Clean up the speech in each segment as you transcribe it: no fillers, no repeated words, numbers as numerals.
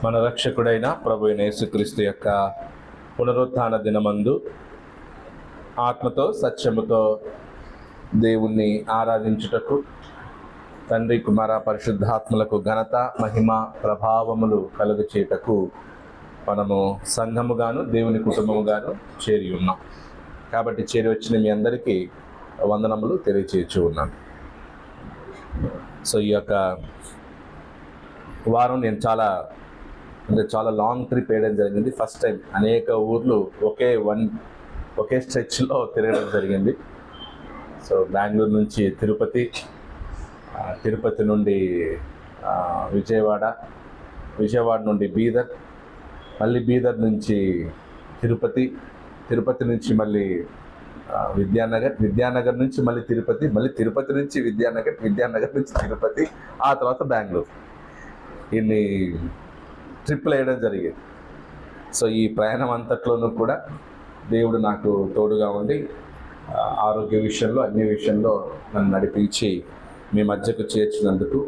మన రక్షకుడైన ప్రభు అయిన యేసుక్రీస్తు యొక్క పునరుత్థాన దినమందు ఆత్మతో సత్యముతో దేవుణ్ణి ఆరాధించుటకు తండ్రి కుమార పరిశుద్ధాత్మలకు ఘనత మహిమ ప్రభావములు కలుగు చేయుటకు మనము సంఘముగాను దేవుని కుటుంబముగాను చేరి ఉన్నాం. కాబట్టి చేరి వచ్చిన మీ అందరికీ వందనములు తెలియచేయచ్చు ఉన్నాను. సో ఈ యొక్క వారం నేను చాలా లాంగ్ ట్రిప్ వేయడం జరిగింది. ఫస్ట్ టైం అనేక ఊర్లు ఒకే స్ట్రెచ్లో తిరగడం జరిగింది. సో బెంగళూరు నుంచి తిరుపతి, తిరుపతి నుండి విజయవాడ నుండి బీదర్, మళ్ళీ బీదర్ నుంచి తిరుపతి నుంచి మళ్ళీ విద్యానగర్ నుంచి మళ్ళీ తిరుపతి, మళ్ళీ తిరుపతి నుంచి విద్యానగర్ నుంచి తిరుపతి, ఆ తర్వాత బెంగళూరు. ఇన్ని ట్రిప్లు వేయడం జరిగింది. సో ఈ ప్రయాణం అంతట్లోనూ కూడా దేవుడు నాకు తోడుగా ఉండి ఆరోగ్య విషయంలో అన్ని విషయంలో నన్ను నడిపించి మీ మధ్యకు చేర్చినందుకు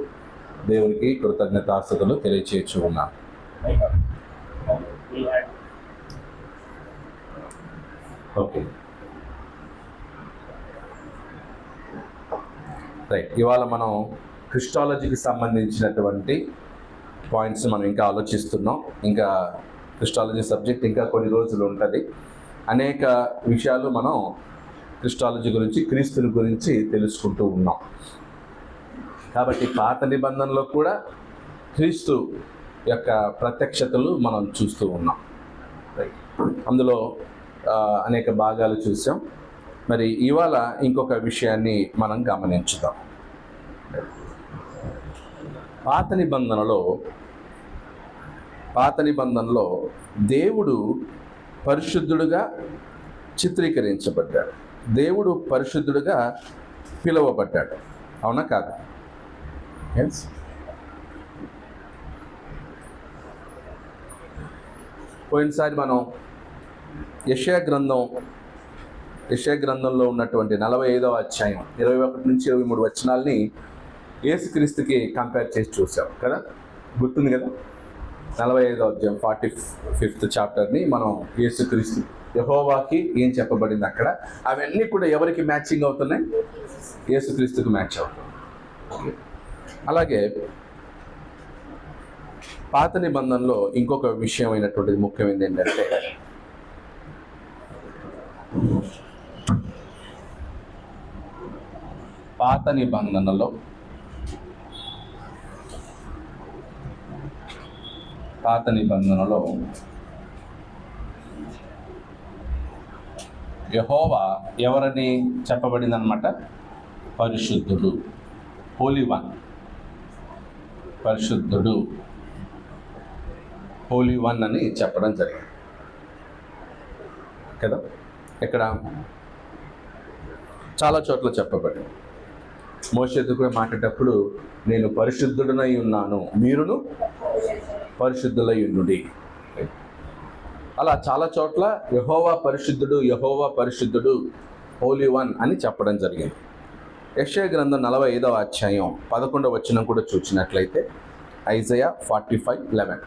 దేవునికి కృతజ్ఞతాస్తుతులు తెలియచేయచ్చు ఉన్నాను. Okay right. ఇవాళ మనం క్రిస్టాలజీకి సంబంధించినటువంటి పాయింట్స్ మనం ఇంకా ఆలోచిస్తున్నాం. ఇంకా క్రిస్టాలజీ సబ్జెక్ట్ ఇంకా కొన్ని రోజులు ఉంటుంది. అనేక విషయాలు మనం క్రిస్టాలజీ గురించి, క్రీస్తుని గురించి తెలుసుకుంటూ ఉన్నాం. కాబట్టి పాత నిబంధనలో కూడా క్రీస్తు యొక్క ప్రత్యక్షతలు మనం చూస్తూ ఉన్నాం. అందులో అనేక భాగాలు చూసాం. మరి ఇవాళ ఇంకొక విషయాన్ని మనం గమనించుదాం. పాత నిబంధనలో దేవుడు పరిశుద్ధుడుగా చిత్రీకరించబడ్డాడు. దేవుడు పరిశుద్ధుడుగా పిలువబడ్డాడు. అవునా కాదా? పోయినసారి మనం యెషయా గ్రంథంలో ఉన్నటువంటి 45వ అధ్యాయం 21 నుంచి 23 వచనాల్ని యేసుక్రీస్తుకి కంపేర్ చేసి చూసాం కదా. గుర్తుంది కదా? 45వ అధ్యాయం 45th చాప్టర్ని మనం యేసుక్రీస్తు యెహోవాకి ఏం చెప్పబడింది అక్కడ, అవన్నీ కూడా ఎవరికి మ్యాచింగ్ అవుతున్నాయి? యేసుక్రీస్తుకు మ్యాచ్ అవుతుంది. అలాగే పాత నిబంధనలో ఇంకొక విషయం అయినటువంటిది ముఖ్యమైనది ఏంటంటే, పాత నిబంధనలో యెహోవా ఎవరని చెప్పబడిందనమాట? పరిశుద్ధుడు, హోలీ వన్. పరిశుద్ధుడు, హోలీ వన్ అని చెప్పడం జరిగింది కదా. ఇక్కడ చాలా చోట్ల చెప్పబడింది. మోషేతో కూడా మాట్లాడేటప్పుడు నేను పరిశుద్ధుడనై ఉన్నాను, మీరును పరిశుద్ధులై ఉండుడి. అలా చాలా చోట్ల యెహోవా పరిశుద్ధుడు, హోలీ వన్ అని చెప్పడం జరిగింది. యెషయా గ్రంథం 45వ అధ్యాయం 11వ వచనం కూడా చూసినట్లయితే ఐజయా 45:11.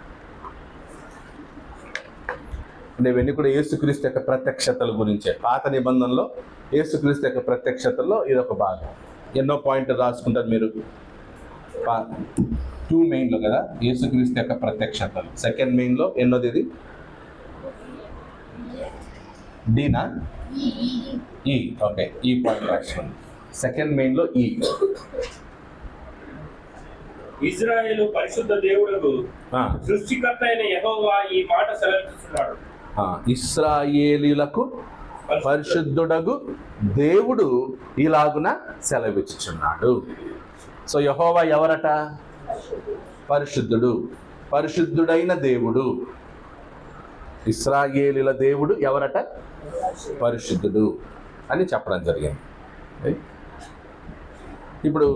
అంటే ఇవన్నీ కూడా యేసుక్రీస్తు యొక్క ప్రత్యక్షతల గురించే. పాత నిబంధనలో యేసుక్రీస్తు యొక్క ప్రత్యక్షతల్లో ఇదొక భాగం. ఎన్నో పాయింట్లు రాసుకుంటారు మీరు. 2 మెయిన్లో కదా యేసుక్రీస్తు యొక్క ప్రత్యక్షతలు. సెకండ్ మెయిన్లో ఎన్నోది ఇది? డీనా? ఈ. ఓకే, ఈ పాయింట్ రాసుకోండి. సెకండ్ మెయిన్లో ఈ. ఇశ్రాయేలు పరిశుద్ధ దేవుడు సృష్టికర్త అయిన యెహోవా ఈ మాట సెలవిస్తున్నాడు. ఇశ్రాయేలీయులకు పరిశుద్ధుడగు దేవుడు ఇలాగున సెలవిచ్చుచున్నాడు. సో యెహోవా ఎవరట? పరిశుద్ధుడు, పరిశుద్ధుడైన దేవుడు. ఇశ్రాయేలీయుల దేవుడు ఎవరట? పరిశుద్ధుడు అని చెప్పడం జరిగింది. ఇప్పుడు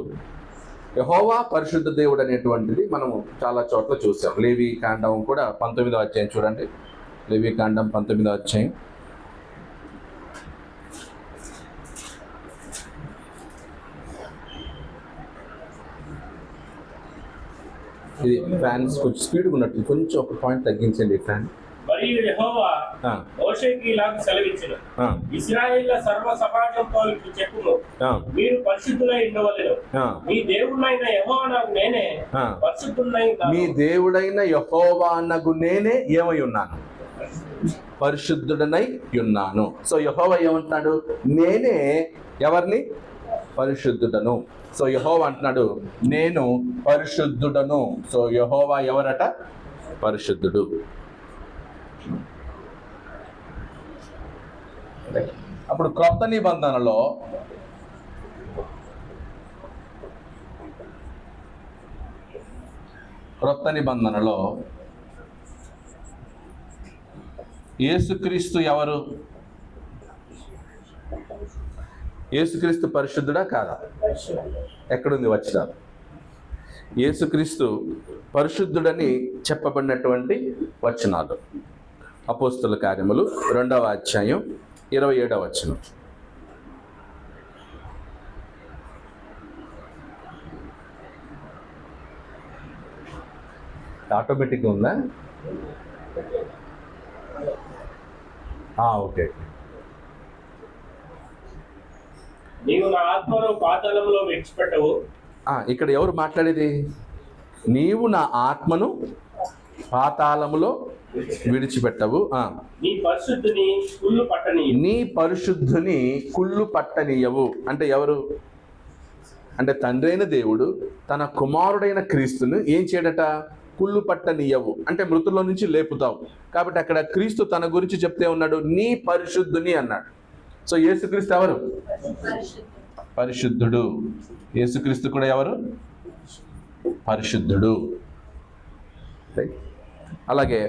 యెహోవా పరిశుద్ధ దేవుడు అనేటువంటిది మనము చాలా చోట్ల చూసాం. లేవి కాండం కూడా 19వ అధ్యాయం చూడండి. లేవి కాండం 19వ అధ్యాయం ఇది ఫ్యాన్స్ కొంచెం స్పీడ్గా ఉన్నట్టు, కొంచెం ఒక పాయింట్ తగ్గించండి ఫ్యాన్. మరియు యెహోవా మోషేకి ఇలాగ సెలవిచ్చెను, ఇశ్రాయేళ్ల సర్వ సమాజంతో ఇట్లు చెప్పుము, మీరు పరిశుద్ధులై ఉండవలెను. మీ దేవుడైన యెహోవానగు నేనే పరిశుద్ధుడై ఉన్నాను. మీ దేవుడైన యెహోవానగు నేనే ఏమై ఉన్నాను? పరిశుద్ధుడనై ఉన్నాను. సో యెహోవా ఏమంటున్నాడు? నేనే ఎవరిని? పరిశుద్ధుడను. సో యెహోవా అంటున్నాడు నేను పరిశుద్ధుడను. సో యెహోవా ఎవరట? పరిశుద్ధుడు. అప్పుడు క్రొత్త నిబంధనలో యేసుక్రీస్తు ఎవరు? యేసుక్రీస్తు పరిశుద్ధుడా కాదా? ఎక్కడుంది వచనం? యేసుక్రీస్తు పరిశుద్ధుడని చెప్పబడినటువంటి వచనాలు అపోస్తలుల కార్యములు 2వ అధ్యాయం 27వ వచనం. ఆటోమేటిక్గా ఉందా? ఓకే. నీవు నా ఆత్మను పాతాళంలో విడిచిపెట్టవు. ఇక్కడ ఎవరు మాట్లాడేది? నీవు నా ఆత్మను పాతాళములో విడిచిపెట్టవు. నీ పరిశుద్ధుని కుళ్ళు పట్టనీయవు. అంటే ఎవరు? అంటే తండ్రి అయిన దేవుడు తన కుమారుడైన క్రీస్తును ఏం చేయడట? కుళ్ళు పట్టనీయవు. అంటే మృతుల్లో నుంచి లేపుతావు. కాబట్టి అక్కడ క్రీస్తు తన గురించి చెప్తే ఉన్నాడు నీ పరిశుద్ధుని అన్నాడు. సో యేసుక్రీస్తు ఎవరు? పరిశుద్ధుడు. యేసుక్రీస్తు కూడా ఎవరు? పరిశుద్ధుడు. అలాగే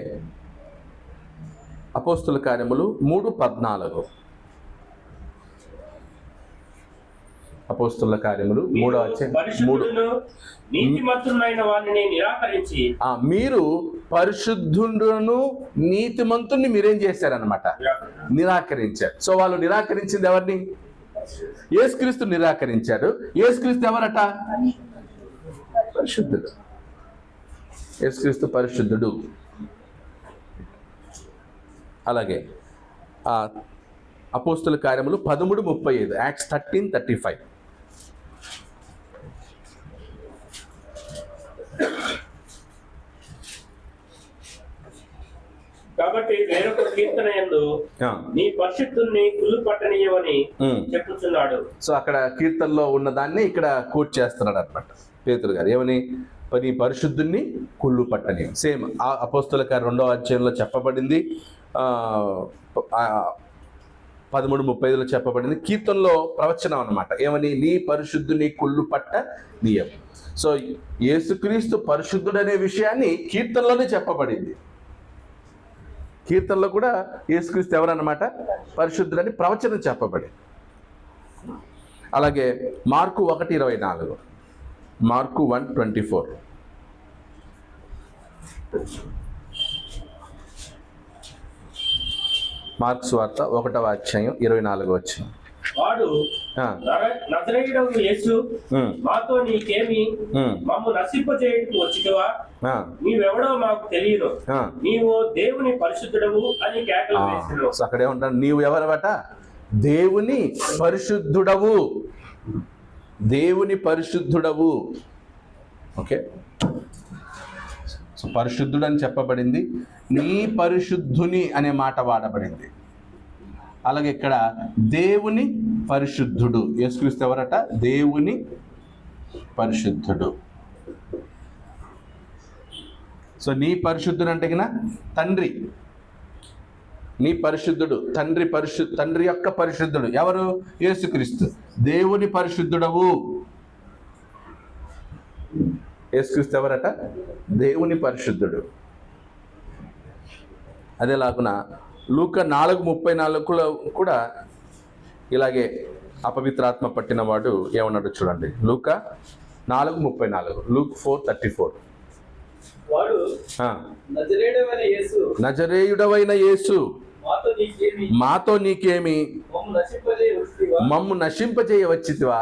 అపోస్తుల కార్యములు 3:14. అపోస్తుల కార్యములు 3వ అధ్యాయం 3. మీరు పరిశుద్ధులను నీతిమంతుని మీరేం చేశారనమాట? నిరాకరించారు. సో వాళ్ళు నిరాకరించింది ఎవరిని? యేసుక్రీస్తు నిరాకరించాడు. యేసుక్రీస్తు ఎవరట? పరిశుద్ధుడు. యేసుక్రీస్తు పరిశుద్ధుడు. అలాగే అపోస్తుల కార్యములు 13:35, యాక్ట్స్ 13:35. కాబట్టి వేరొక కీర్తన యందు నీ పరిశుద్ధుని కుళ్ళు పట్టనీయవని చెప్పుచున్నాడు. సో అక్కడ కీర్తనలో ఉన్న దాన్ని ఇక్కడ కోట్ చేస్తున్నాడు అన్నమాట పేతురు గారు. ఏమని? నీ పరిశుద్ధుని కుళ్ళు పట్టని. సేమ్ అపోస్తుల కార్యం 2వ అధ్యాయంలో చెప్పబడింది, 13:35లో చెప్పబడింది. కీర్తనలో ప్రవచనం అన్నమాట. ఏమని? నీ పరిశుద్ధుని కుళ్ళు పట్ట నీయం. సో యేసుక్రీస్తు పరిశుద్ధుడనే విషయాన్ని కీర్తనలోనే చెప్పబడింది. కీర్తనలో కూడా యేసుక్రీస్తు ఎవరన్నమాట? పరిశుద్ధుడని ప్రవచనం చెప్పబడింది. అలాగే మార్కు 1:24, మార్కు 1:24. మార్కు సువార్త 1వ అధ్యాయం 24వ వచనం. వాడు నజరేయుడగు యేసు మాతో నీకేమి, మమ్ము నశింపజేయుటకు వచ్చితివా? నీవెవడో మాకు తెలియదు, నీవు దేవుని పరిశుద్ధుడవు అని కేకలు వేసెను. అక్కడే ఉంటాను. నీవు ఎవరవట? దేవుని పరిశుద్ధుడవు. దేవుని పరిశుద్ధుడవు. ఓకే. సో పరిశుద్ధుడు అని చెప్పబడింది. నీ పరిశుద్ధుని అనే మాట వాడబడింది. అలాగే ఇక్కడ దేవుని పరిశుద్ధుడు. యేసుక్రీస్తు ఎవరట? దేవుని పరిశుద్ధుడు. సో నీ పరిశుద్ధుడు అంటే కినా తండ్రి. నీ పరిశుద్ధుడు తండ్రి యొక్క పరిశుద్ధుడు ఎవరు? యేసుక్రీస్తు. దేవుని పరిశుద్ధుడవు. యేసుక్రీస్తు ఎవరట? దేవుని పరిశుద్ధుడు. అదేలాగున లూకా 4:34 కూడా ఇలాగే అపవిత్రాత్మ పట్టినవాడు ఏమన్నాడు చూడండి. లూకా 4:34, లూక్ 4:34. నజరేయుడవైన యేసు మాతో నీకేమి, మమ్ము నశింపజేయ వచ్చితివా?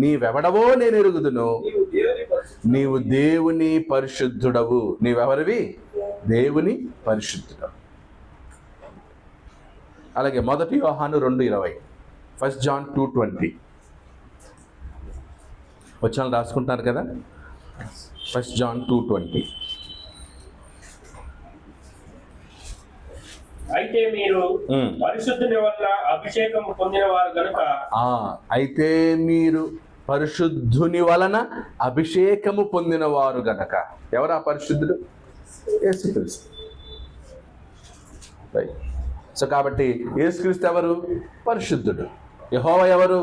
నీవెవడవో నేను ఎరుగుదును, నీవు దేవుని పరిశుద్ధుడవు. నీవెవరివి? దేవుని పరిశుద్ధుడవు. అలాగే 1 యోహాను 2:20, 1 John 2:20 వచనాలు రాసుకుంటున్నారు కదా. 1 John 2:20. అయితే మీరు పరిశుద్ధుని వల్ల అభిషేకము పొందిన వారు గనుక. అయితే మీరు పరిశుద్ధుని వలన అభిషేకము పొందిన వారు గనక. ఎవరు ఆ పరిశుద్ధుడు? యేసుక్రీస్తు. సో కాబట్టి యేసుక్రీస్తు ఎవరు? పరిశుద్ధుడు. యెహోవా ఎవరు?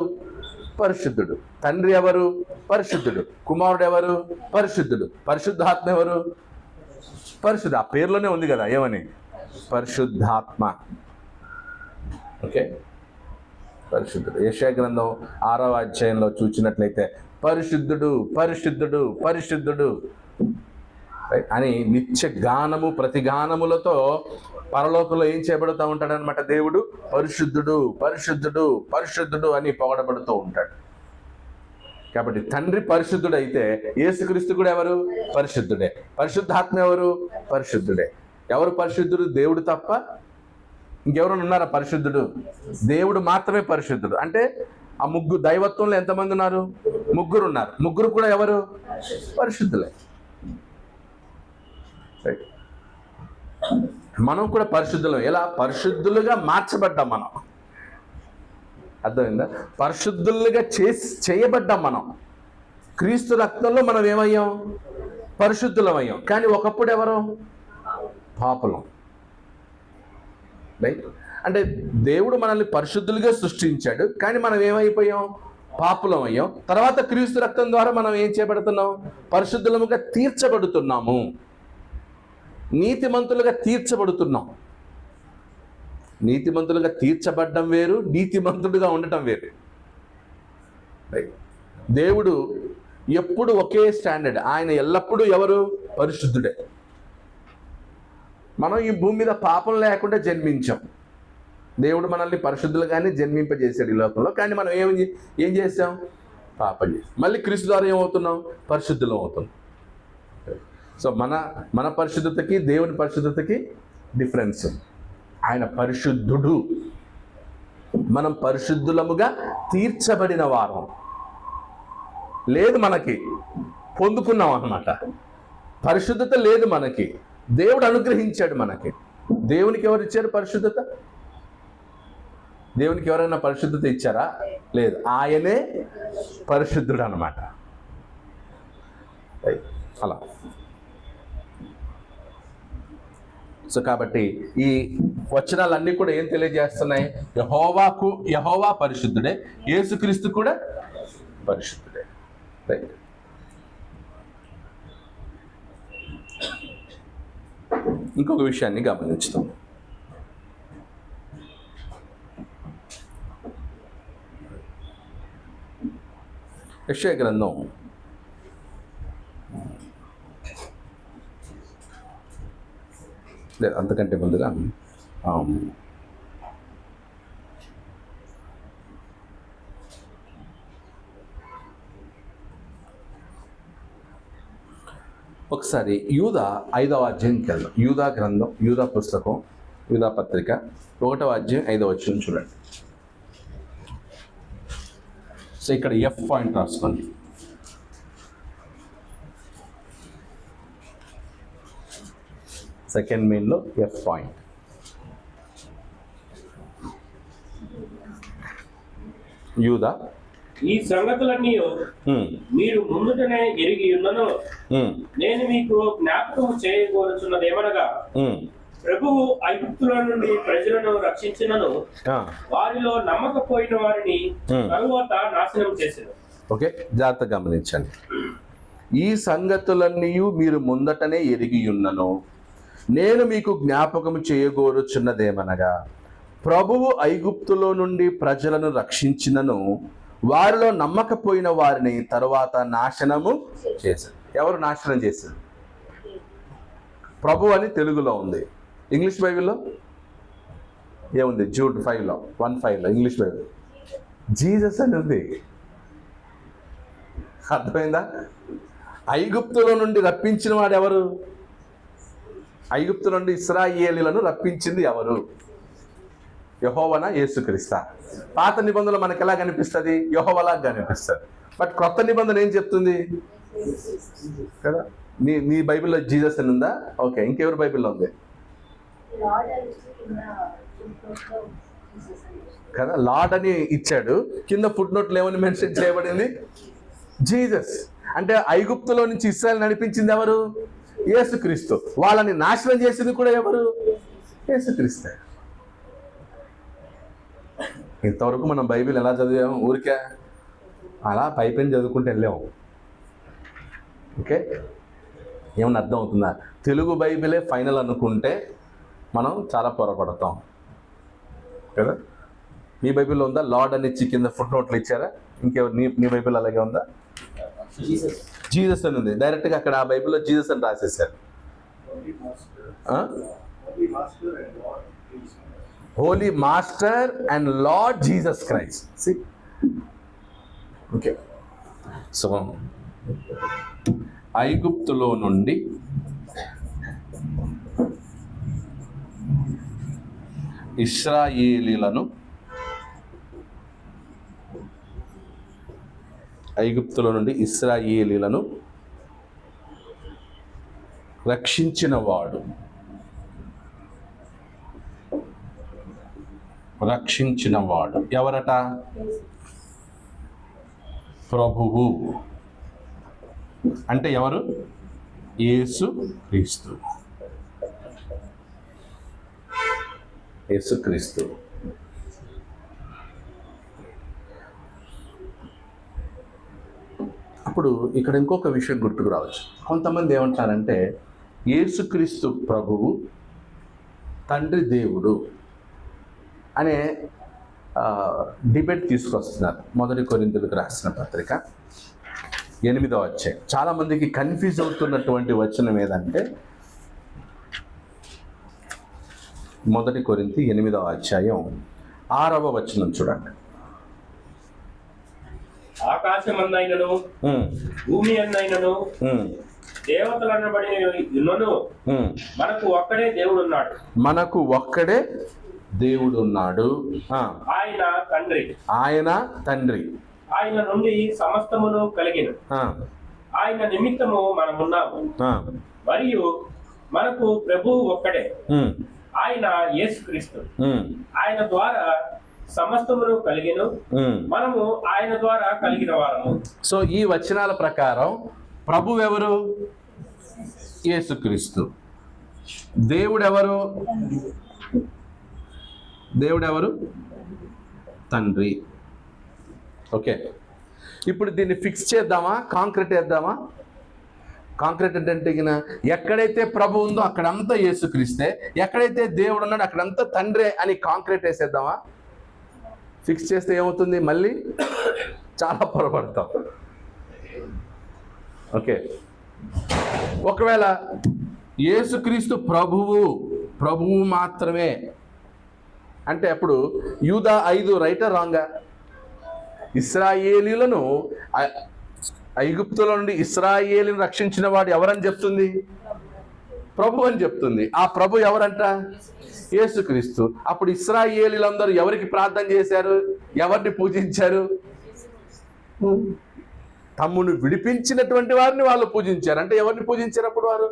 పరిశుద్ధుడు. తండ్రి ఎవరు? పరిశుద్ధుడు. కుమారుడు ఎవరు? పరిశుద్ధుడు. పరిశుద్ధాత్మ ఎవరు? పరిశుద్ధ. ఆ పేర్లోనే ఉంది కదా, ఏమని? పరిశుద్ధాత్మ. ఓకే, పరిశుద్ధుడు. యెషయా గ్రంథం 6వ అధ్యాయంలో చూసినట్లయితే పరిశుద్ధుడు, పరిశుద్ధుడు, పరిశుద్ధుడు అని నిత్య గానము, ప్రతి గానములతో పరలోకంలో ఏం చేయబడుతూ ఉంటాడనమాట? దేవుడు పరిశుద్ధుడు, పరిశుద్ధుడు, పరిశుద్ధుడు అని పొగడబడుతూ ఉంటాడు. కాబట్టి తండ్రి పరిశుద్ధుడు అయితే యేసుక్రీస్తు కూడా ఎవరు? పరిశుద్ధుడే. పరిశుద్ధాత్మ ఎవరు? పరిశుద్ధుడే. ఎవరు పరిశుద్ధుడు? దేవుడు తప్ప ఇంకెవరైనా ఉన్నారా పరిశుద్ధుడు? దేవుడు మాత్రమే పరిశుద్ధుడు. అంటే ఆ ముగ్గురు దైవత్వంలో ఎంతమంది ఉన్నారు? ముగ్గురు ఉన్నారు. ముగ్గురు కూడా ఎవరు? పరిశుద్ధులే. మనం కూడా పరిశుద్ధులం. ఎలా? పరిశుద్ధులుగా మార్చబడ్డాం మనం. అర్థమైందా? పరిశుద్ధులుగా చేయబడ్డాం మనం. క్రీస్తు రక్తంలో మనం ఏమయ్యాం? పరిశుద్ధులం అయ్యాం. కానీ ఒకప్పుడు ఎవరు? పాపులం. రైట్? అంటే దేవుడు మనల్ని పరిశుద్ధులుగా సృష్టించాడు, కానీ మనం ఏమైపోయాం? పాపులం అయ్యాం. తర్వాత క్రీస్తు రక్తం ద్వారా మనం ఏం చేయబడుతున్నాం? పరిశుద్ధులముగా తీర్చబడుతున్నాము. నీతిమంతులుగా తీర్చబడుతున్నాం. నీతిమంతులుగా తీర్చబడ్డం వేరు, నీతిమంతుడుగా ఉండటం వేరు. దేవుడు ఎప్పుడు ఒకే స్టాండర్డ్. ఆయన ఎల్లప్పుడూ ఎవరు? పరిశుద్ధుడే. మనం ఈ భూమి మీద పాపం లేకుండా జన్మించాం. దేవుడు మనల్ని పరిశుద్ధులుగానే జన్మింపజేశాడు ఈ లోకంలో. కానీ మనం ఏం చేసాం? పాపం చేసాం. మళ్ళీ క్రీస్తు ద్వారా ఏమవుతున్నాం? పరిశుద్ధులం అవుతున్నాం. సో మన పరిశుద్ధతకి దేవుని పరిశుద్ధతకి డిఫరెన్స్. ఆయన పరిశుద్ధుడు, మనం పరిశుద్ధులముగా తీర్చబడిన వారం. లేదు మనకి, పొందుకున్నాం అన్నమాట. పరిశుద్ధత లేదు మనకి, దేవుడు అనుగ్రహించాడు మనకి. దేవునికి ఎవరు ఇచ్చారు పరిశుద్ధత? దేవునికి ఎవరైనా పరిశుద్ధత ఇచ్చారా? లేదు. ఆయనే పరిశుద్ధుడు అన్నమాట. అలా. సో కాబట్టి ఈ వచనాలన్నీ కూడా ఏం తెలియజేస్తున్నాయి? యెహోవా పరిశుద్ధుడే, యేసుక్రీస్తు కూడా పరిశుద్ధుడే. రైట్. ఇంకొక విషయాన్ని గమనించుతాం. యెషయా గ్రంథం లేదు, అంతకంటే ముందుగా ఒకసారి యూదా 5వ అధ్యాయంకి వెళ్దాం. యూదా గ్రంథం, యూదా పుస్తకం, యూదా పత్రిక 1వ అధ్యాయం 5వ వచనం చూడండి. సో ఇక్కడ ఎఫ్ పాయింట్ రాసుకోండి. సెకండ్ మెయిన్లో ఎఫ్ పాయింట్. యూదా ఈ సంగతులన్నీ మీరు ముందుటనే ఎరిగి ఉన్నను. నేను మీకు జ్ఞాపకం చేయకూరుచున్నదేమనగా, ప్రభువు ఐగుప్తుల నుండి ప్రజలను రక్షించినను వారిలో నమ్మకపోయిన వారిని తరువాత నాశనం చేసిన. ఓకే, జాగ్రత్తగా గమనించండి. ఈ సంగతులన్నీ మీరు ముందటనే ఎరిగి ఉన్నను, నేను మీకు జ్ఞాపకం చేయగోరుచున్నదేమనగా, ప్రభువు ఐగుప్తులో నుండి ప్రజలను రక్షించినను వారిలో నమ్మకపోయిన వారిని తరువాత నాశనము చేశారు. ఎవరు నాశనం చేశారు? ప్రభు అని తెలుగులో ఉంది. ఇంగ్లీష్ బైబిల్లో ఏముంది? జూడ్ 5లో 1:5లో ఇంగ్లీష్ బైబిల్ జీసస్ అని ఉంది. అర్థమైందా? ఐగుప్తులో నుండి రప్పించిన వాడు ఎవరు? ఐగుప్తు నుండి ఇశ్రాయేలీలను రప్పించింది ఎవరు? యెహోవానా యేసుక్రీస్తా? పాత నిబంధనలు మనకు ఎలా కనిపిస్తుంది? యెహోవాలా కనిపిస్తుంది. బట్ క్రొత్త నిబంధన ఏం చెప్తుంది కదా? నీ బైబిల్లో జీసస్ అని ఉందా? ఓకే, ఇంకెవరి బైబిల్లో ఉంది కదా? లార్డ్ అని ఇచ్చాడు, కింద ఫుట్ నోట్లు ఏమని మెన్షన్ చేయబడింది? జీసస్. అంటే ఐగుప్తులో నుంచి ఇశ్రాయేలు నడిపించింది ఎవరు? యేసుక్రీస్తు. వాళ్ళని నాశనం చేసింది కూడా ఎవరు? యేసుక్రీస్తు. ఇంతవరకు మనం బైబిల్ ఎలా చదివాము? ఊరికే అలా పైపైన చదువుకుంటూ వెళ్ళాము. ఓకే, ఏమన్నా అర్థం అవుతుందా? తెలుగు బైబిలే ఫైనల్ అనుకుంటే మనం చాలా పొరపడతాం కదా. మీ బైబిల్లో ఉందా లార్డ్ అని ఇచ్చి కింద ఫుట్ నోట్లు ఇచ్చారా? ఇంకెవరు నీ బైబిల్ అలాగే ఉందా? జీసస్ అని ఉంది. డైరెక్ట్గా అక్కడ ఆ బైబిల్లో జీసస్ అని రాసేసారు. Holy master and lord Jesus Christ. Okay, so ఐగుప్తులో నుండి ఇశ్రాయేలీలను రక్షించిన వాడు ఎవరట? ప్రభువు. అంటే ఎవరు? యేసుక్రీస్తు. అప్పుడు ఇక్కడ ఇంకొక విషయం గుర్తుకు రావచ్చు. కొంతమంది ఏమంటారంటే యేసుక్రీస్తు ప్రభువు, తండ్రి దేవుడు అనే డిబేట్ తీసుకొస్తున్నారు. 1 కొరింథీయులకు రాసిన పత్రిక 8వ అధ్యాయం. చాలామందికి కన్ఫ్యూజ్ అవుతున్నటువంటి వచనం ఏదంటే 1 కొరింథీ 8వ అధ్యాయం 6వ వచనం చూడండి. ఆకాశమందైనను భూమి అందైనను దేవతలనబడినను మనకు ఒక్కడే దేవుడు ఉన్నాడు. ఆయన తండ్రి. ఆయన నుండి సమస్తమును కలిగిన ఆయన నిమిత్తము మనమున్నాము. మరియు మనకు ప్రభువు ఒక్కడే, ఆయన యేసుక్రీస్తు. ఆయన ద్వారా సమస్తమును కలిగిను, మనము ఆయన ద్వారా కలిగిన వారము. సో ఈ వచనాల ప్రకారం ప్రభు ఎవరు? యేసుక్రీస్తు. దేవుడెవరు? తండ్రి. ఓకే, ఇప్పుడు దీన్ని ఫిక్స్ చేద్దామా? కాంక్రీట్ వేద్దామా? కాంక్రీట్ అంటే ఎక్కడైతే ప్రభు ఉందో అక్కడంతా యేసుక్రీస్తే, ఎక్కడైతే దేవుడు ఉన్నాడో అక్కడంతా తండ్రి అని కాంక్రీట్ వేసేద్దామా? ఫిక్స్ చేస్తే ఏమవుతుంది? మళ్ళీ చాలా పొరపడతాం. ఓకే, ఒకవేళ యేసుక్రీస్తు ప్రభువు మాత్రమే అంటే అప్పుడు యూదా 5 రైటా రాంగా? ఇశ్రాయేలీలను ఐగుప్తుల నుండి ఇశ్రాయేలీని రక్షించిన వాడు ఎవరని చెప్తుంది? ప్రభు అని చెప్తుంది. ఆ ప్రభు ఎవరంట? యేసుక్రీస్తు. అప్పుడు ఇశ్రాయేలీలందరూ ఎవరికి ప్రార్థన చేశారు? ఎవరిని పూజించారు? తమ్మును విడిపించినటువంటి వారిని వాళ్ళు పూజించారు. అంటే ఎవరిని పూజించారు అప్పుడు వారు?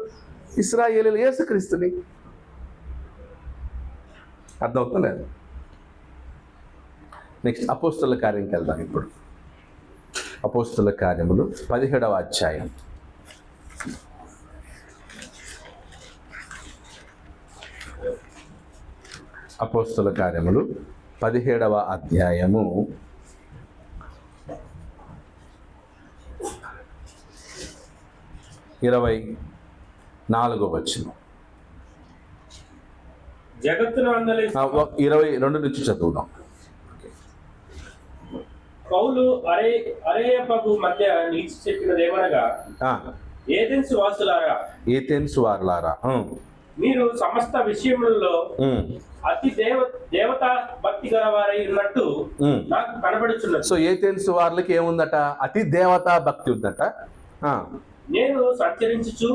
ఇశ్రాయేలీలు యేసుక్రీస్తుని. అర్థమవుతలేదు? నెక్స్ట్ అపోస్తుల కార్యంకి వెళ్దాం. ఇప్పుడు అపోస్తుల కార్యములు 17వ అధ్యాయం. అపోస్తుల కార్యములు 17వ అధ్యాయము 24వ వచనం. 22 నుంచి చదువుదాం. పౌలు అరేయపగు మధ్య నిలిచి చెప్పినదేమనగా, ఏథెన్స్ వారులారా, మీరు సమస్త విషయములలో అతి దేవతా భక్తి గలవారై ఉన్నట్టు నాకు కనబడుచున్నది. సో ఏథెన్స్ వార్లకి ఏముందట? అతి దేవతా భక్తి ఉందట. నేను సంచరించుచు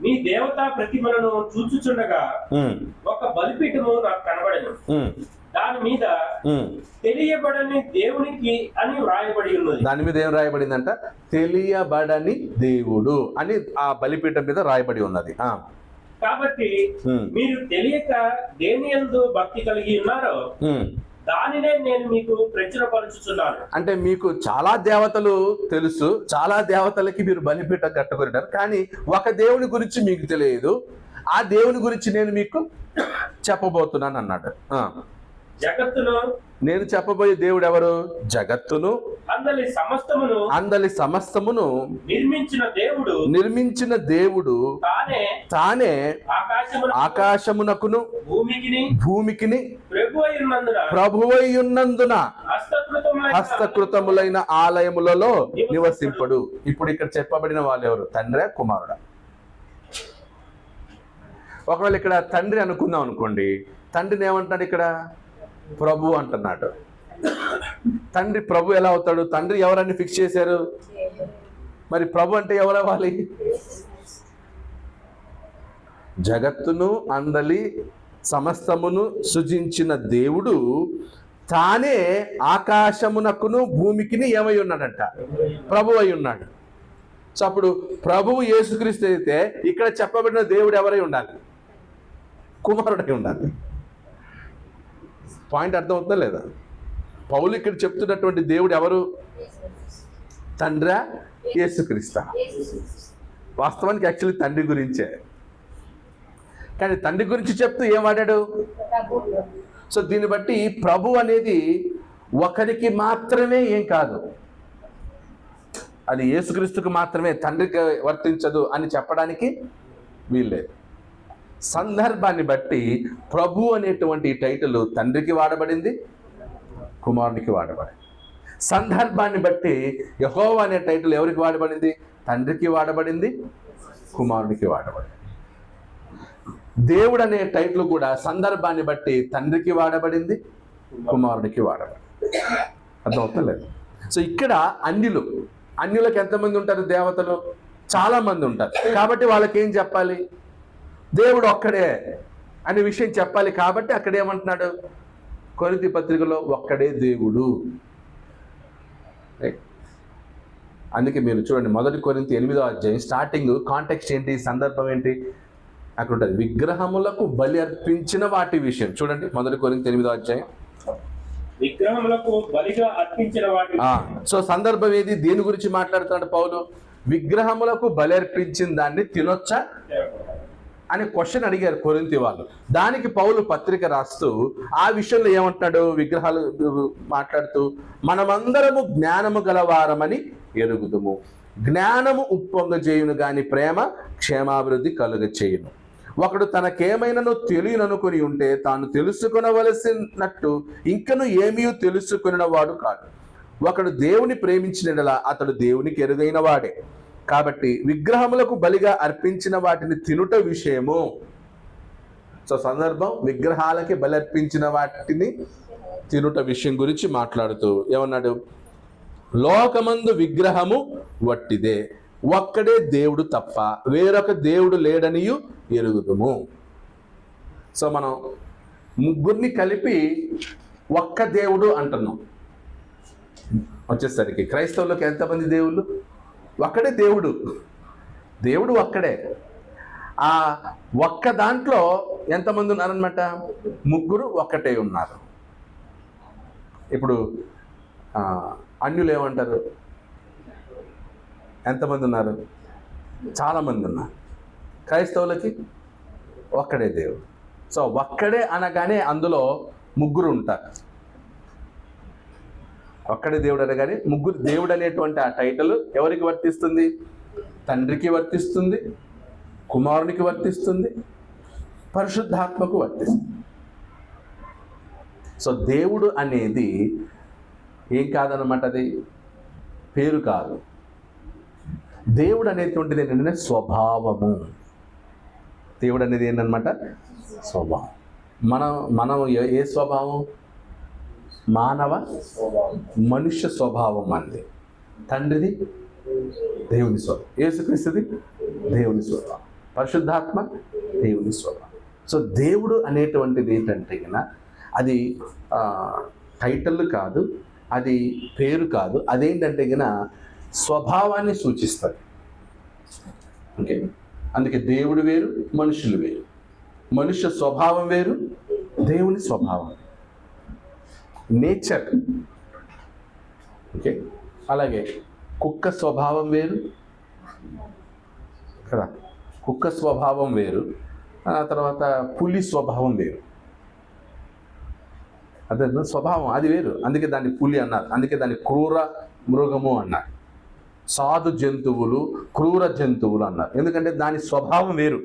మీ దేవతా ప్రతిమలను చూచుచుండగా ఒక బలిపీఠము నాకు కనబడను, దాని మీద తెలియబడని దేవునికి అని వ్రాయబడి ఉన్నది. దాని మీద ఏం రాయబడిందంట? తెలియబడని దేవుడు అని ఆ బలిపీఠం మీద రాయబడి ఉన్నది. కాబట్టి మీరు తెలియక దేని యందు భక్తి కలిగి ఉన్నారో దానినే నేను మీకు ప్రచురపరుచుచున్నాను. అంటే మీకు చాలా దేవతలు తెలుసు, చాలా దేవతలకి మీరు బలిపీఠం కట్టుకుంటారు, కానీ ఒక దేవుని గురించి మీకు తెలియదు. ఆ దేవుని గురించి నేను మీకు చెప్పబోతున్నాను అన్నాడు. జగత్తును, నేను చెప్పబోయే దేవుడు ఎవరు? జగత్తును, అందలి సమస్తమును నిర్మించిన దేవుడు తానే ఆకాశమునకును భూమికిని ప్రభువైయున్నందున హస్తకృతములైన ఆలయములలో నివసింపడు. ఇప్పుడు ఇక్కడ చెప్పబడిన వాళ్ళు ఎవరు? తండ్రి, కుమారుడా? ఒకవేళ ఇక్కడ తండ్రి అనుకుందాం అనుకోండి, తండ్రిని ఏమంటాడు? ఇక్కడ ప్రభు అంటున్నాడు. తండ్రి ప్రభు ఎలా అవుతాడు? తండ్రి ఎవరని ఫిక్స్ చేశారు? మరి ప్రభు అంటే ఎవరు అవ్వాలి? జగత్తును అందలి సమస్తమును సృజించిన దేవుడు తానే ఆకాశమునకును భూమికిని ఏమై ఉన్నాడంట? ప్రభు అయి ఉన్నాడు. సో అప్పుడు ప్రభువు యేసుక్రీస్తు అయితే ఇక్కడ చెప్పబడిన దేవుడు ఎవరై ఉండాలి? కుమారుడై ఉండాలి. పాయింట్ అర్థమవుతుందా లేదా? పౌలు ఇక్కడ చెప్తున్నటువంటి దేవుడు ఎవరు? తండ్రా, యేసుక్రీస్తా? వాస్తవానికి యాక్చువల్లీ తండ్రి గురించే, కానీ తండ్రి గురించి చెప్తూ ఏం వాడాడు? సో దీన్ని బట్టి ప్రభు అనేది ఒకరికి మాత్రమే ఏం కాదు, అది యేసుక్రీస్తుకు మాత్రమే, తండ్రికి వర్తించదు అని చెప్పడానికి వీల్లేదు. సందర్భాన్ని బట్టి ప్రభు అనేటువంటి టైటిల్ తండ్రికి వాడబడింది, కుమారునికి వాడబడింది. సందర్భాన్ని బట్టి యెహోవా అనే టైటిల్ ఎవరికి వాడబడింది? తండ్రికి వాడబడింది, కుమారునికి వాడబడింది. దేవుడు అనే టైటిల్ కూడా సందర్భాన్ని బట్టి తండ్రికి వాడబడింది, కుమారునికి వాడబడింది. అర్థమవుతలేదు? సో ఇక్కడ అన్యులకు ఎంతమంది ఉంటారు? దేవతలు చాలా మంది ఉంటారు. కాబట్టి వాళ్ళకి ఏం చెప్పాలి? దేవుడు ఒక్కడే అనే విషయం చెప్పాలి. కాబట్టి అక్కడ ఏమంటున్నాడు? కొరింథీ పత్రికలో ఒక్కడే దేవుడు. అందుకే మీరు చూడండి, 1 కొరింథీ 8వ అధ్యాయం స్టార్టింగ్ కాంటెక్స్ట్ ఏంటి, సందర్భం ఏంటి అక్కడ ఉంటుంది. విగ్రహములకు బలి అర్పించిన వాటి విషయం చూడండి. 1 కొరింథీ 8వ అధ్యాయం విగ్రహములకు బలిగా అర్పించిన వాటి. సో సందర్భం ఏది? దేని గురించి మాట్లాడుతున్నాడు పౌలు? విగ్రహములకు బలి అర్పించిన దాన్ని తినొచ్చా అని క్వశ్చన్ అడిగారు కొరింథీ వాళ్ళు. దానికి పౌలు పత్రిక రాస్తూ ఆ విషయంలో ఏమంటున్నాడు? విగ్రహాలు మాట్లాడుతూ, మనమందరము జ్ఞానము గలవారమని ఎరుగుదుము, జ్ఞానము ఉప్పొంగజేయును గాని ప్రేమ క్షేమాభివృద్ధి కలుగచేయును. ఒకడు తనకేమైనాను తెలియననుకొని ఉంటే తాను తెలుసుకొనవలసినట్టు ఇంకను ఏమీ తెలుసుకొనిన వాడు కాదు. ఒకడు దేవుని ప్రేమించినలా అతడు దేవునికి ఎరుగైన వాడే. కాబట్టి విగ్రహములకు బలిగా అర్పించిన వాటిని తినుట విషయము. సో సందర్భం విగ్రహాలకి బలి అర్పించిన వాటిని తినుట విషయం గురించి మాట్లాడుతూ ఏమన్నాడు? లోకమందు విగ్రహము వట్టిదే, ఒక్కడే దేవుడు తప్ప వేరొక దేవుడు లేడనియు ఎరుగుదుము. సో మనం ముగ్గురిని కలిపి ఒక్క దేవుడు అంటున్నాం. వచ్చేసరికి క్రైస్తవులకు ఎంతమంది దేవుళ్ళు? ఒక్కడే దేవుడు, దేవుడు ఒక్కడే. ఆ ఒక్క దాంట్లో ఎంతమంది ఉన్నారనమాట? ముగ్గురు ఒక్కటే ఉన్నారు. ఇప్పుడు అన్యులు ఏమంటారు? ఎంతమంది ఉన్నారు? చాలామంది ఉన్నారు. క్రైస్తవులకి ఒక్కడే దేవుడు. సో ఒక్కడే అనగానే అందులో ముగ్గురు ఉంటారు. ఒక్కడే దేవుడు అనగానే ముగ్గురు. దేవుడు అనేటువంటి ఆ టైటిల్ ఎవరికి వర్తిస్తుంది? తండ్రికి వర్తిస్తుంది, కుమారునికి వర్తిస్తుంది, పరిశుద్ధాత్మకు వర్తిస్తుంది. సో దేవుడు అనేది ఏం కాదనమాట, అది పేరు కాదు. దేవుడు అనేటువంటిది ఏంటంటే స్వభావము. దేవుడు అనేది ఏంటనమాట? స్వభావం. మనం ఏ స్వభావం? మనుష్య స్వభావం అంది. తండ్రిది దేవుని స్వభావం. యేసుక్రీస్తుది దేవుని స్వభావం. పరిశుద్ధాత్మ దేవుని స్వభావం. సో దేవుడు అనేటువంటిది ఏంటంటే కన్నా అది టైటిల్ కాదు, అది పేరు కాదు, అదేంటంటే కన్నా స్వభావాన్ని సూచిస్తుంది. ఓకే, అందుకే దేవుడు వేరు, మనుషులు వేరు. మనుష్య స్వభావం వేరు, దేవుని స్వభావం, నేచర్. ఓకే, అలాగే కుక్క స్వభావం వేరు కదా, కుక్క స్వభావం వేరు. ఆ తర్వాత పులి స్వభావం వేరు. అదే స్వభావం అది వేరు, అందుకే దాన్ని పులి అన్నారు, అందుకే దాన్ని క్రూర మృగము అన్నారు. సాధు జంతువులు, క్రూర జంతువులు అన్నారు, ఎందుకంటే దాని స్వభావం వేరు.